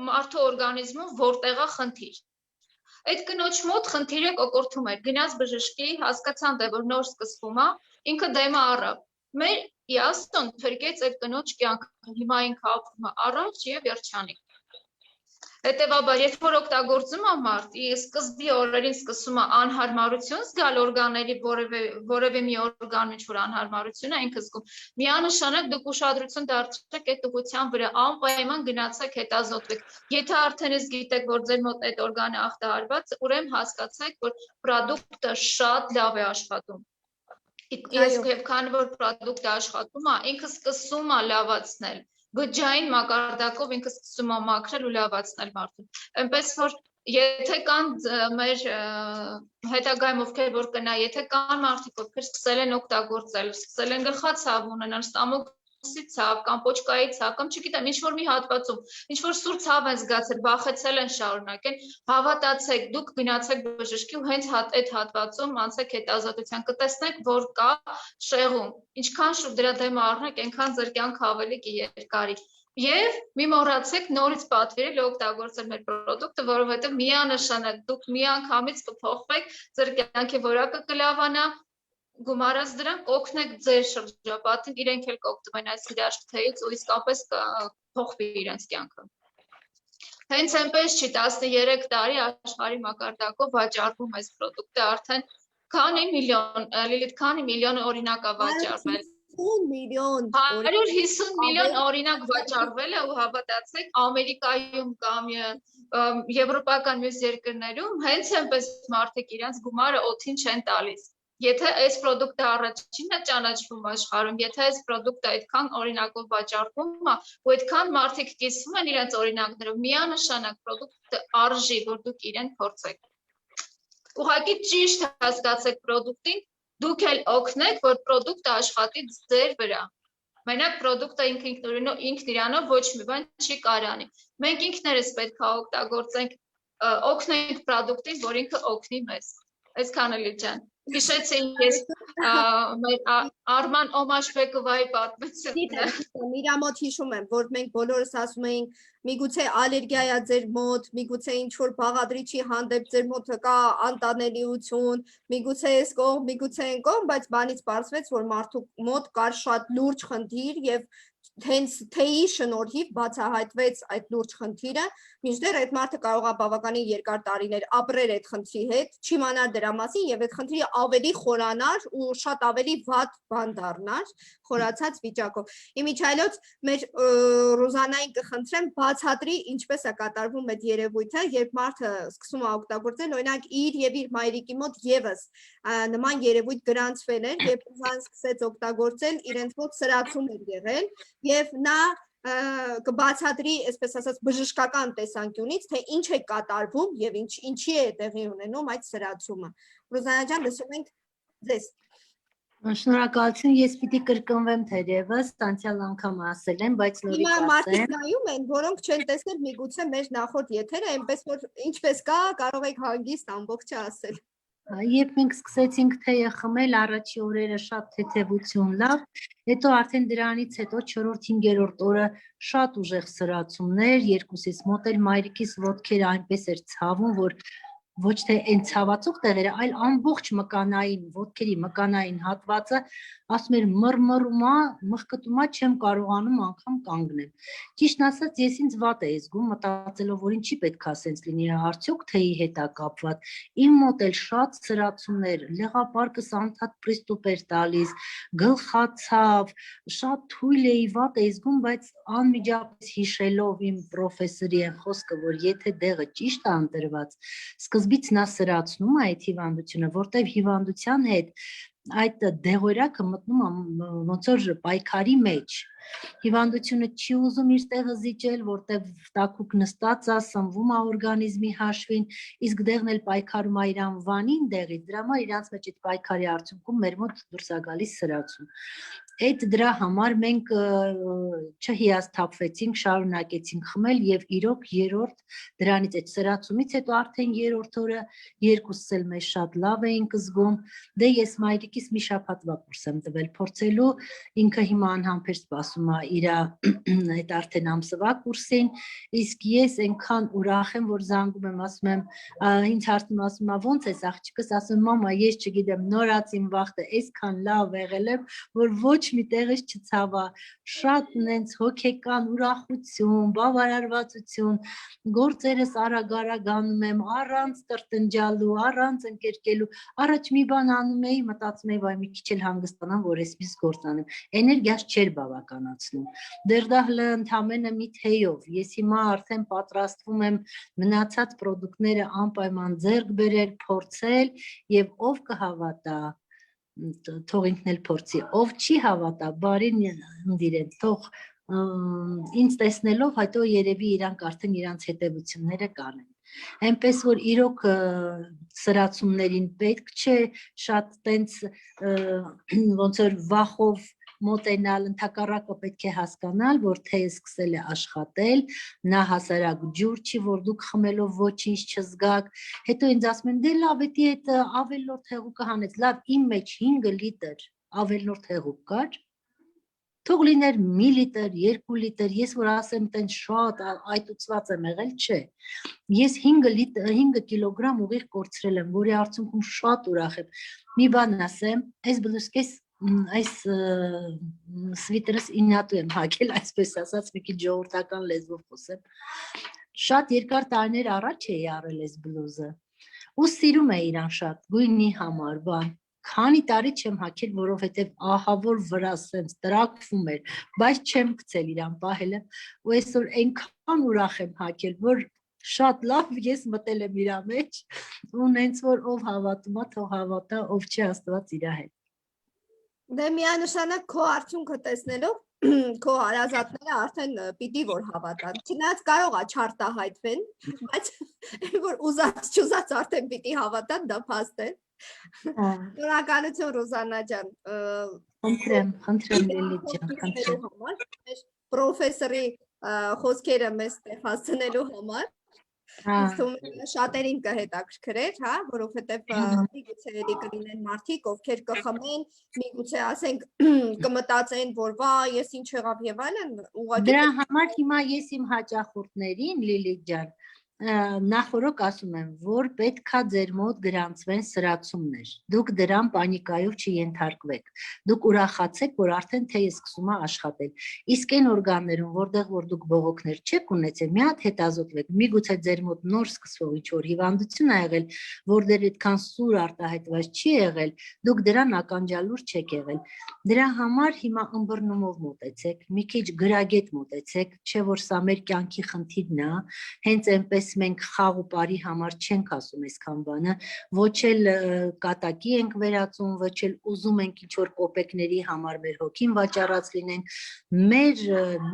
մարդու օրգանիզմում որտեղ է խնդիր։ Այդ կնոջ մոտ խնդիրը կոկորթում էր, գնաց բժշկի, հասկացան, որ նոր սկսվում է, ինքը դեմը առավ։ Մեր Իասոն թրկեց այդ կնոջ կյանքը, հիմա ինքը ապրում է առաջ եւ երջանիկ։ Հետևաբար, երբ որ օգտագործում է մարդ, սկզբի օրերին սկսում է անհարմարություն զգալ օրգանների որևէ մի օրգանում ինչ-որ անհարմարություն է ինքը զգում, միանշանակ դուք ուշադրություն դարձրեք այդ ուղղության վրա, անպայման գնացեք հետազոտվեք։ Եթե արդեն իսկ գիտեք, որ ձեր մոտ այդ օրգանը ախտահարված, ուրեմն հասկացեք, որ պրոդուկտը շատ լավ է աշխատում։ Եվ քանի որ պրոդուկտը աշխատում է, ինքը սկսում է լավացնել։ Բջջային մակարդակով ինքը սկսում է մաքրել ու լավացնել մարդուն։ Այնպես որ եթե կան մեր հետագայում ովքեր որ կնա, եթե կան մարդիկ, ովքեր սկսել են օգտագործել, սկսել են գլխացավ ունենալ, ստամոքսի ցավ կամ պոչկայի ցավ կամ չգիտեմ, ինչ որ մի հատվածում, ինչ որ սուր ցավ են զգացել, վախեցել են շարունակել, հավատացեք, դուք գնացեք բժշկի ու հենց այդ հատվածում անցեք հետազոտության, կտեսնեք, որ կա շեղում։ Ինչքան շուտ դրա դեմը առնեք, այնքան ձեր կյանքը ավելի կերկարի։ Եվ մի մոռացեք նորից պատվիրել օգտագործել մեր պրոդուկտը, որովհետև միանշանակ դուք միանգամից կփոխվեք, ձեր կյանքի որակը կլավանա, գումարած դրան կօգնեք ձեր շրջապատին, իրենք էլ կօգտվեն այս հրաշք թեյից ու իսկապես կփոխվի իրենց կյանքը։ Հենց այնպես չի 13 տարի աշխարհի մակարդակով վաճառվում այս պրոդուկտը արդեն քանի միլիոն օրինակ է վաճառվել։ 150 միլիոն օրինակ վաճառվել է ու հավատացեք Ամերիկայում կամ եվրոպական մյուս երկրներում հենց այնպես մարդիկ իրենց գումարը օդին չեն տալիս։ Եթե այս պրոդուկտը առաջինն է ճանաչվում աշխարհում, եթե այս պրոդուկտը այդքան օրինակով վաճառվում է, ու այդքան մարդիկ կիսվում են իրենց օրինակներով, միանշանակ պրոդուկտը արժի, որ դուք իրեն փորձեք։ Ուղղակի ճիշտ հասկացեք պրոդուկտին, դուք էլ օգնեք, որ պրոդուկտը աշխատի ձեր վրա։ Մենակ պրոդուկտը ինքն իրանով ոչ մի բան չի կարանի։ Մենք ինքներս պետք է օգտագործենք, օգնենք պրոդուկտին, որ ինքը օգնի մեզ։ Այսքանը Լիջան։ Հիշեցի ես Արման Օմաշբեկովայի պատմությունը։ Իր մոտ հիշում եմ, որ մենք բոլորս ասում էինք, միգուցե ալերգիա է ձեր մոտ, միգուցե ինչ-որ բաղադրիչի հանդեպ ձեր մոտ կա անտանելիություն, միգուցե այս կողմ, միգուցե այն կողմ, բայց բանից պարզվեց, որ մարդու մոտ կար շատ լուրջ խնդիր եւ հենց թեյի շնորհիվ բացահայտվեց այդ լուրջ խնդիրը, մինչդեռ այդ մարդը կարող է բավականին երկար տարիներ ապրել այդ խնդրի հետ, չիմանալ դրա մասին եւ այդ խնդիրը ավելի խորանար ու շատ ավելի վատ բան դառնար խորացած վիճակով։ Իմիջայլոց մեր Ռոզանային կխնդրեմ բացատրի ինչպես է կատարվում այդ երևույթը, երբ մարդը սկսում է օգտագործել, օրինակ իր եւ իր մայրիկի մոտ եւս նման երևույթ գրանցվել էր, երբ Ռոզան սկսեց օգտագործել, իրենց մոտ սրացում էր եղել եւ նա կբացատրի, այսպես ասած, բժշկական տեսանկյունից, թե ինչ է կատարվում եւ ինչի է տեղի ունենում այդ սրացումը։ Ռոզանա ջան, լսում ենք ձեզ։ Շնորհակալություն, ես պիտի կրկնվեմ թերևս, անցյալ անգամ ասել եմ, բայց նորից Հիմա ասեմ։ մարդիկ նայում են, որոնք չեն տեսել միգուցե մեր նախորդ եթերը, այնպես որ ինչպես կա, կարող եք հանգիստ ամբողջը ասել։ Երբ մենք սկսեցինք թեյը խմել, առաջի օրերը շատ թեթևություն լավ, հետո արդեն դրանից հետո 4-5-րդ օրը շատ ուժեղ սրացումներ, երկուսից մոտ էլ մայրիկիս ոտքերը այնպես էր ցավում, որ ոչ թե այն ցավացող տեղերը, այլ ամբողջ մկանային, ոտքերի մկանային հատվածը ասում էր մռմռումա, մխկտումա, չեմ կարողանում անգամ կանգնել։ Ճիշտն ասած, ես ինձ վատ էի զգում, մտածելով, որ ինչի պետք է սենց լինի, արդյոք թեյի հետ է կապված։ Իմ մոտ էլ շատ սրացումներ, լեղապարկս անդադ պրիստուպ էր տալիս, գլխացավ, շատ թույլ էի, վատ էի զգում, բայց անմիջապես հիշելով իմ պրոֆեսորի այն խոսքը, որ եթե դեղը ճիշտ է ընտրված, սկզբում սկզբից նա սրացնում է այդ հիվանդությունը, որտեվ հիվանդության հետ այդ դեղորայքը մտնում է ոնց որ պայքարի մեջ։ Հիվանդությունը չի ուզում իր տեղը զիջել, որտեվ տակուկ նստած է, սնվում է օրգանիզմի հաշվին, իսկ դեղն էլ պայքարում է իր անվանին դեղից, դրա համար իրանց մեջ այդ պայքարի արդյունքում մեր մոտ դուրս է գալիս սրացում։ Այդ դրա համար մենք չհիասթափվեցինք, շարունակեցինք խմել եւ իրոք երրորդ դրանից այդ սրացումից հետո արդեն երրորդ օրը երկուսս էլ մեզ շատ լավ էինք զգում։ Դե ես մայրիկիս մի շաբաթվա կուրս եմ տվել փորձելու, ինքը հիմա անհամբեր սպասում է իր այդ արդեն ամսվա կուրսին, իսկ ես այնքան ուրախ եմ, որ զանգում եմ, ասում եմ, ինձ հարցնում ասում է ո՞նց ես աղջիկս, ասում մամա, ես չգիտեմ, նորացիմ վախտը այսքան լավ եղել եմ, որ ոչ մի տեղից չցավա, շատ նենց հոգեկան ուրախություն, բավարարվածություն, գործերս արագ-արագ անում եմ, առանց տրտնջալու, առանց ընկերկելու, առաջ մի բան անում էի, մտածում էի, վայ մի քիչ էլ հանգստանամ, որ այսպես գործ անեմ, էներգիաս չէր բավականացնում, դեռ դա հլը ընդամենը մի թեյով, ես հիմա արդեն պատրաստվում եմ մնացած պրոդուկտները անպայման ձեռք բերել, փորձել եւ ով կհավատա, թող ինքն էլ փորձի, ով չի հավատա, բարին ընդիրեն, թող ինձ տեսնելով հետո երևի իրանք արդեն իրանց հետևությունները կանեն։ Այնպես որ իրոք սրացումներին պետք չէ շատ տենց ոնց որ վախով մոտենալ, ընդհակառակը պետք է հասկանալ, որ թեյը սկսել է աշխատել, նա հասարակ ջուր չի, որ դուք խմելով ոչինչ չզգաք, հետո ինձ ասում են, դե լավ, էդի այդ ավելորդ հեղուկը հանեց, լավ, իմ մեջ 5 լիտր ավելորդ հեղուկ կար, թող լիներ 1 լիտր, 2 լիտր, ես որ ասեմ տենց շատ այտուցված եմ եղել, չէ, ես 5 կիլոգրամ ուղիղ կորցրել եմ, որի արդյունքում շատ ուրախ եմ, մի բան ասեմ, այս բլուսկես այս սվիտերս ինատու եմ հագել, այսպես ասած, մի քիչ ժողովրդական լեզվով խոսեմ, շատ երկար տարիներ առաջ էի առել այս բլուզը, ու սիրում էի իրան շատ, գույնի համար, բան, քանի տարի չեմ հագել, որովհետև ահա որ վրա սենց տրակվում էր, բայց չեմ գցել իրան պահել եմ, ու այսօր այնքան ուրախ եմ հագել, որ շատ լավ ես մտել եմ իր մեջ, ու նենց որ ով հավատում է, թող հավատա, ով չի Աստված իր հետ։ Դե միանշանակ քո արդյունքը տեսնելով քո հարազատները արդեն պիտի որ հավատան։ Չնայած կարող է չարտահայտվեն, բայց որ ուզած չուզած արդեն պիտի հավատան, դա փաստ է։ Շնորհակալություն Ռուզաննա ջան։ Խնդրեմ Լիլիթ ջան, խնդրեմ։ Պրոֆեսորի խոսքերը մեզ հասցնելու համար։ Շատերին կհետաքրքրեր, հա, որովհետև միգուցե էլի կլինեն մարդիկ, ովքեր կխմեն, միգուցե ասենք կմտածեն, որ վա, ես ինչ եղավ եւ այլն, ուղղակի դրա համար հիմա ես իմ հաճախորդներին Լիլիթ ջան նախորոք ասում եմ, որ պետքա ձեր մոտ գրանցվեն սրացումներ, դուք դրան պանիկայով չենթարկվեք, դուք ուրախացեք, որ արդեն թեյը սկսում է աշխատել, իսկ այն օրգաններում, որտեղ որ դուք բողոքներ չեք ունեցել, մի հատ հետազոտվեք, միգուցե ձեր մոտ նոր սկսվող ինչ-որ հիվանդություն ա եղել, որ դեռ այդքան սուր արտահայտված չի եղել, դուք դրան ականջալուր չեք եղել, դրա համար հիմա ըմբռնումով մոտեցեք, մի քիչ գրագետ մոտեցեք, չէ որ սա մեր կյանքի խնդիրն է, հենց այնպես մենք խաղ ու բարի համար չենք ասում այսքան բանը, ոչ էլ կատակի ենք վերածում, ոչ էլ ուզում ենք ինչ-որ կոպեկների համար մեր հոգին վաճառած լինենք, մեր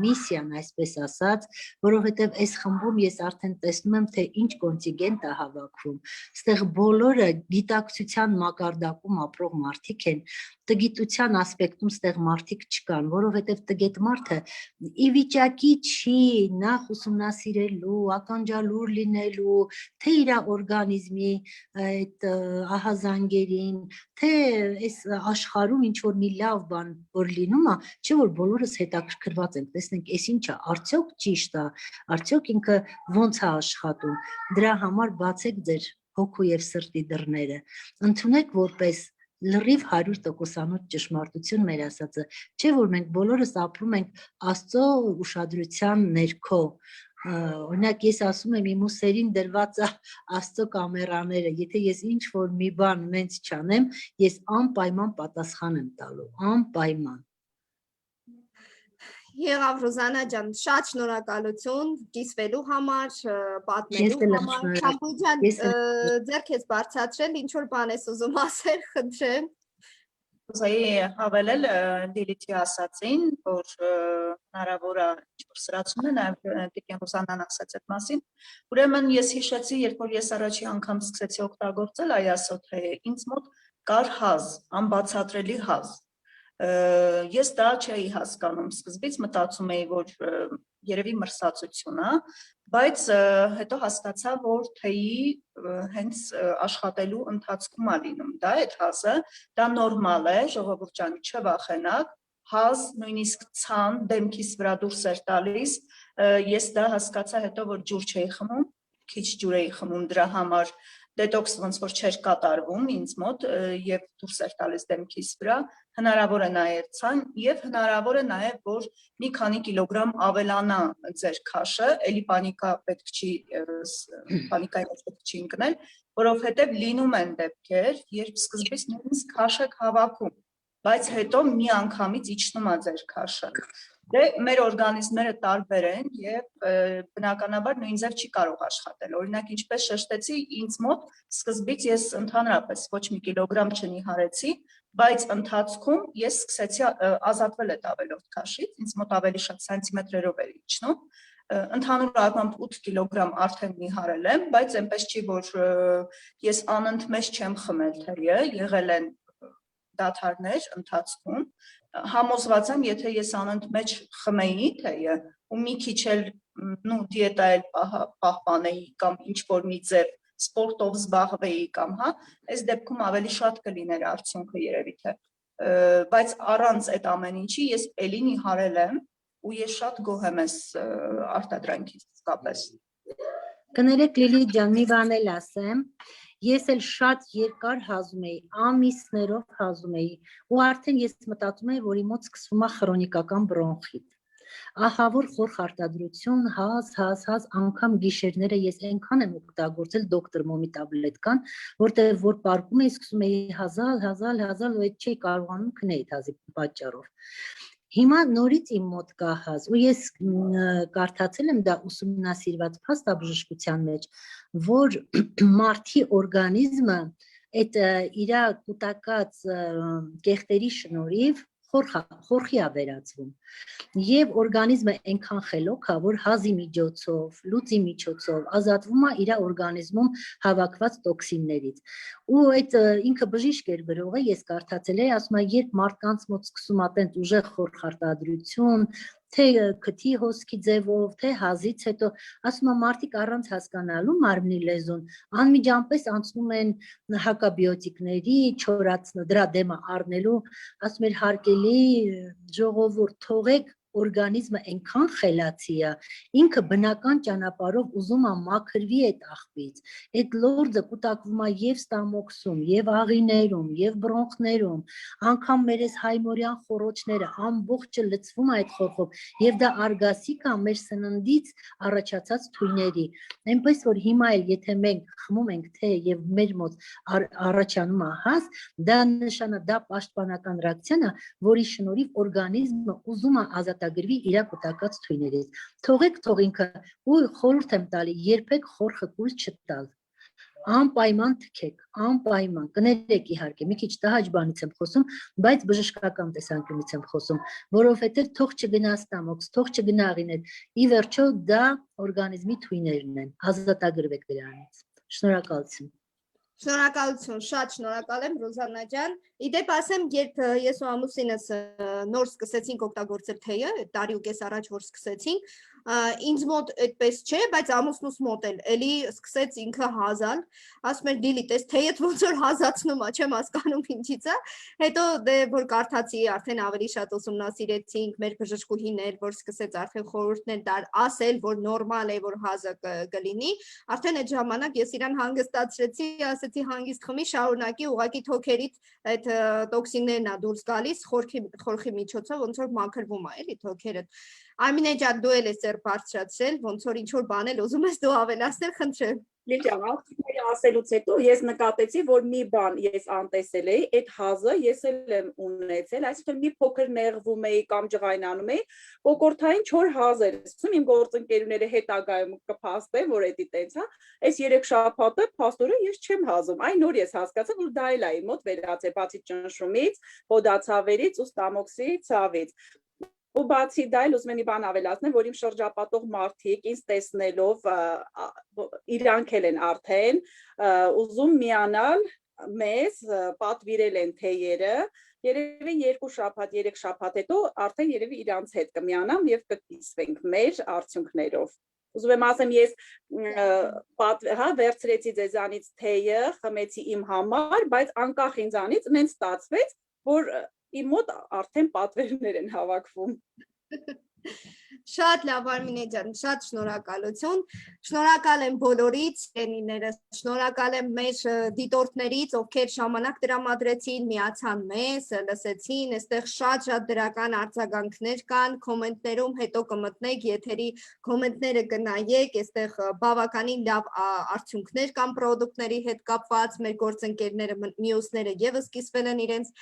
միսիան, այսպես ասած, որովհետև այս խմբում ես արդեն տեսնում եմ, թե ինչ կոնտինգենտ է հավաքվում, ստեղ բոլորը գիտակցության մակարդակում ապրող մարդիկ են, տգիտության ասպեկտում ստեղ մարդիկ չկան, որովհետև տգետ մարդը ի վիճակի չի նախ ուսումնասիրելու, ականջալուր լինելու, թե իր օրգանիզմի այդ ահազանգերին, թե այս աշխարհում ինչ որ մի լավ բան որ լինում է, չէ որ բոլորս հետաքրքրված ենք, տեսնենք, այս ինչա, արդյոք ճիշտ է, արդյոք ինքը ոնց է աշխատում, դրա համար բացեք ձեր հոգու եւ սրտի դռները, ընդունեք որպես լրիվ 100%-անոց ճշմարտություն մեր ասածը, չէ որ մենք բոլորս ապրում ենք Աստծո ուշադրության ներքո, օրինակ ես ասում եմ իմ ուսերին դրված է Աստծո կամերաները, եթե ես ինչ որ մի բան նենց չանեմ, ես անպայման պատասխան եմ տալու, անպայման։ Եղավ Ռոզանա ջան, շատ շնորհակալություն կիսվելու համար, պատմելու էլ եմ համար։ շնորհակալ։ Շամբուջան, Ես էլ ձեռք ես բարձրացրել, ինչ որ բան ես ուզում ասել, խնդրեմ։ Ուզեի հավելել Լիլիթի ասացին, որ հնարավոր է ինչ-որ սրացում է, նաև Տիկին Ռուզանան ասաց այդ մասին։ Ուրեմն ես հիշեցի, երբ որ ես առաջի անգամ սկսեցի օգտագործել այասոթեը, ինձ մոտ կար հազ, անբացատրելի հազ։ Ես դա չէի հասկանում, սկզբից մտածում էի, որ երևի մրսածություն է, բայց հետո հասկացա, որ թեյի հենց աշխատելու ընթացքում է լինում, դա այդ հազը, դա նորմալ է, ժողովուրդ ջան, չվախենաք, հազ, նույնիսկ ցան դեմքիս վրա դուրս էր տալիս, ես դա հասկացա հետո, որ ջուր չէի խմում, քիչ ջուր էի խմում դրա համար, դետոքս ոնց որ չէր կատարվում ինձ մոտ եւ դուրս էր տալիս դեմքիս վրա, հնարավոր է նաեւ ցան եւ հնարավոր է նաեւ որ մի քանի կիլոգրամ ավելանա ձեր քաշը, էլի պանիկայի մեջ պետք չի ընկնել, որովհետեւ լինում են դեպքեր, երբ սկզբից նույնիսկ քաշ եք հավաքում, բայց հետո մի անգամից իջնում է ձեր քաշը։ Դե մեր օրգանիզմները տարբեր են եւ բնականաբար նույն ձև չի կարող աշխատել։ Օրինակ, ինչպես շեշտեցի, ինձ մոտ սկզբից ես ընդհանրապես ոչ մի կիլոգրամ չնիհարեցի, բայց ընթացքում ես սկսեցի ազատվել այդ ավելորդ քաշից, ինձ մոտ ավելի շատ սանտիմետրերով էր իջնում։ Ընդհանուր առմամբ 8 կիլոգրամ արդեն նիհարել եմ, բայց այնպես չի, որ ես անընդմեջ չեմ խմել թեյը, եղել են դադարներ ընթացքում, համոզված եմ, եթե ես անընդմեջ խմեի թեյը ու մի քիչ էլ դիետա էլ պահպանեի կամ ինչ-որ մի ձև սպորտով զբաղվեի կամ հա, այս դեպքում ավելի շատ կլիներ արդյունքը երևի թե, բայց առանց այդ ամեն ինչի ես էլի նիհարել եմ ու ես շատ գոհ եմ այս արտադրանքից իսկապես։ Կներեք Լիլիթ ջան, մի բան էլ ասեմ, ես էլ շատ երկար հազում էի, ամիսներով հազում էի ու արդեն ես մտածում էի, որ իմ մոտ սկսվում է քրոնիկական բրոնխիտ։ Ահա որ խորխ արտադրություն, հազ, անգամ գիշերները ես այնքան եմ օգտագործել դոկտոր Մոմի տաբլետկան, որտեղ որ պարկում էի, սկսում էի հազալ, ու այդ չէի կարողանում քնել այդ հազի պատճառով։ Հիմա նորից իմ մոտ կա հազ ու ես կարդացել եմ դա ուսումնասիրված փաստաբժշկության մեջ, որ մարդի օրգանիզմը այդ իր կուտակած կեղտերի շնորհիվ խորխի է վերածվում եւ օրգանիզմը այնքան խելոք է, որ հազի միջոցով, լուծի միջոցով ազատվում է իր օրգանիզմում հավաքված տոքսիններից։ Ու այդ ինքը բժիշկ էր գրողը, ես կարդացել եմ, ասում է, երբ մարդկանց մոտ սկսում է տենց ուժեղ խորխ արտադրություն, թե քթի հոսքի ձևով, թե հազից հետո, ասում է, մարդիկ առանց հասկանալու մարմնի լեզուն, անմիջապես անցնում են հակաբիոտիկների, դրա դեմը առնելու, ասում էր հարգելի ժողովուրդ, թողեք օրգանիզմը այնքան խելացի է, ինքը բնական ճանապարհով ուզում է մաքրվի այդ աղբից, այդ լորձը կուտակվում է եւ ստամոքսում, եւ աղիներում, եւ բրոնխներում, անգամ մեր այս հայմորյան խոռոչները ամբողջը լցվում է այդ խորխով, եւ դա արգասիկ է մեր սննդից առաջացած թույների, այնպես որ հիմա էլ եթե մենք խմում ենք թե եւ մեր մոտ առաջանում է հազ, դա նշանը դա պաշտպանական ռեակցիան է, որի շնորհիվ օրգանիզմը ուզում է ազատագրվի իր կուտակած թույներից։ Թող ինքը ու խորհուրդ եմ տալի երբեք խորխը կուլ չտալ։ Անպայման թքեք, անպայման, կներեք իհարկե, մի քիչ տհաճ բանից եմ խոսում, բայց բժշկական տեսանկյունից եմ խոսում, որովհետև թող չգնա ստամոքս, թող չգնա աղիներ, ի վերջո դա օրգանիզմի թույներն են, ազատագրվեք դրանից։ Շնորհակալություն։ Շնորհակալություն, շատ շնորհակալ եմ Ռոզաննա ջան։ Իդեպ ասեմ, երբ ես ու ամուսինս նոր սկսեցինք օգտագործել թեյը, տարի ու կես առաջ որ սկսեցինք, ինձ մոտ այդպես չէ, բայց ամուսնուս մոտ էլի սկսեց ինքը հազալ, ասում էր Լիլիթ, այս թեյդ ոնց որ հազացնում է, չեմ հասկանում ինչից է։ Հետո դե որ կարդացի, արդեն ավելի շատ ուսումնասիրեցինք, մեր բժշկուհին էր, որ սկսեց արդեն խորհուրդներ տալ, ասել, որ նորմալ է, որ հազը կլինի, արդեն այդ ժամանակ ես իրան հանգստացրեցի, ասեցի հանգիստ խմի, շարունակի, ուղղակի թոքերից այդ տոքսիններն է դուրս գալիս խորխի միջոցով, ոնց որ մաքրվում է, էլի թոքերը։ Արմինե ջան, դու էլ ես ձեռք բարձրացրել, ոնց որ ինչ որ բան էլ ուզում ես դու ավելացնել, խնդրեմ։ Լիլիան, աղջիկների ասելուց հետո ես նկատեցի, որ մի բան ես անտեսել էի, այդ հազը ես էլ եմ ունեցել, այսինքն մի փոքր նեղվում էի կամ ջղայնանում էի, կոկորտային 4 հազ էր սկսում, իմ գործընկերուները հետագայում կփաստեն, որ էդի տենց, հա, այս 3 շաբաթը փաստորը ես չեմ հազում, այն նոր ես հասկացա, որ դա էլ է իմ մոտ վերացել, բացի ճնշումից, հոդացավերից ու ստամոքսի ցավից։ Ու բացի դա էլ ուզում եմ մի բան ավելացնել, որ իմ շրջապատող մարդիկ ինձ տեսնելով իրանք էլ են արդեն ուզում միանալ մեզ, պատվիրել են թեյերը, երևի 2 շաբաթ, 3 շաբաթ հետո արդեն երևի իրանց հետ կմիանամ եւ կկիսվենք մեր արդյունքներով։ Ուզում եմ ասեմ, ես հա վերցրեցի ձեզանից թեյը, խմեցի իմ համար, բայց անկախ ինձանից ինձ ստացվեց, որ իմ մոտ արդեն պատվերներ են հավաքվում։ Շատ լավ Արմինե ջան, շատ շնորհակալություն։ Շնորհակալ եմ բոլորից, տենիներս, շնորհակալ եմ մեր դիտորդներից, ովքեր ժամանակ տրամադրեցին, միացան մեզ, լսեցին, այստեղ շատ դրական արձագանքներ կան, կոմենտներում հետո կմտնեք, եթերի կոմենտները կնայեք, այստեղ բավականին լավ արդյունքներ կան պրոդուկտների հետ կապված, մեր գործընկերները մյուսները եւս կիսվել են իրենց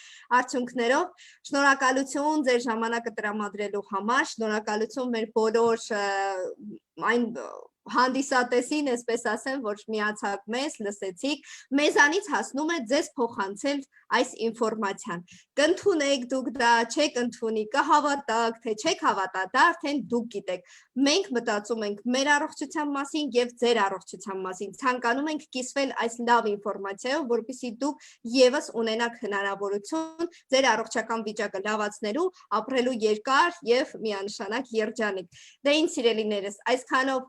արդյունքներով։ Շնորհակալություն ձեր ժամանակը տրամադրելու համար, շնորհակալություն մեր բոլոր այն հանդիսատեսին, այսպես ասեմ, որ միացաք մեզ, լսեցիք, մեզանից հասնում է ձեզ փոխանցել այս ինֆորմացիան։ Կընդունեք դուք դա, չեք ընդունի, կհավատաք, թե չեք հավատա, դա արդեն դուք գիտեք։ Մենք մտածում ենք մեր առողջության մասին եւ ձեր առողջության մասին։ Ցանկանում ենք կիսվել այս լավ ինֆորմացիայով, որպեսզի դուք եւս ունենաք հնարավորություն ձեր առողջական վիճակը լավացնելու, ապրելու երկար եւ միանշանակ երջանիկ։ Դե ինձ սիրելիներս, այսքանով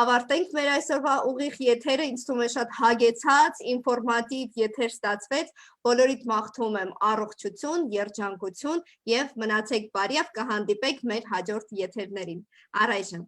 ավարտենք մեր այսօրվա ուղիղ եթերը, ինձ թվում է շատ հագեցած, ինֆորմատիվ եթեր ստացվեց, բոլորիդ մաղթում եմ առողջություն, երջանկություն եւ մնացեք բարյավ, կհանդիպենք մեր հաջորդ եթերներին։ Առայժմ